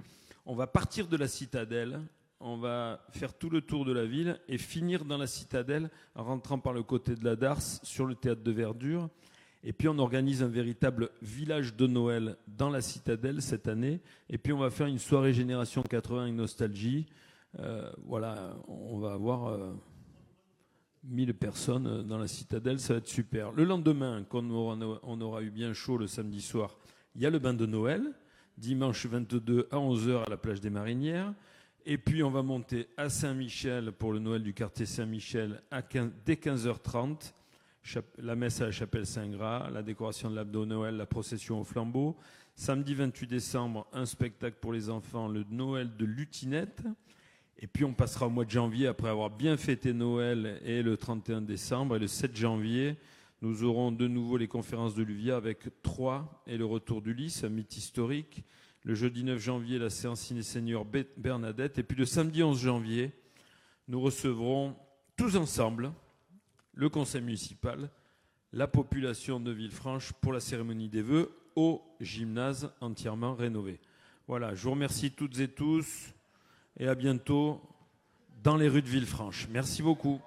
On va partir de la Citadelle, on va faire tout le tour de la ville et finir dans la Citadelle en rentrant par le côté de la Darse sur le théâtre de Verdure. Et puis on organise un véritable village de Noël dans la Citadelle cette année. Et puis on va faire une soirée Génération 80 avec Nostalgie. Voilà, on va avoir 1000 personnes dans la Citadelle, ça va être super. Le lendemain, quand on aura eu bien chaud le samedi soir, il y a le bain de Noël, dimanche 22 à 11h à la plage des Marinières. Et puis on va monter à Saint-Michel pour le Noël du quartier Saint-Michel dès 15h30. La messe à la chapelle Saint-Gras, la décoration de l'abdo Noël, la procession au flambeau. Samedi 28 décembre, un spectacle pour les enfants, le Noël de Lutinette. Et puis on passera au mois de janvier après avoir bien fêté Noël et le 31 décembre. Et le 7 janvier, nous aurons de nouveau les conférences de l'UVIA avec Troyes et le retour d'Ulysse, un mythe historique. Le jeudi 9 janvier, la séance ciné-senior Bernadette. Et puis le samedi 11 janvier, nous recevrons tous ensemble le conseil municipal, la population de Villefranche pour la cérémonie des vœux au gymnase entièrement rénové. Voilà, je vous remercie toutes et tous et à bientôt dans les rues de Villefranche. Merci beaucoup.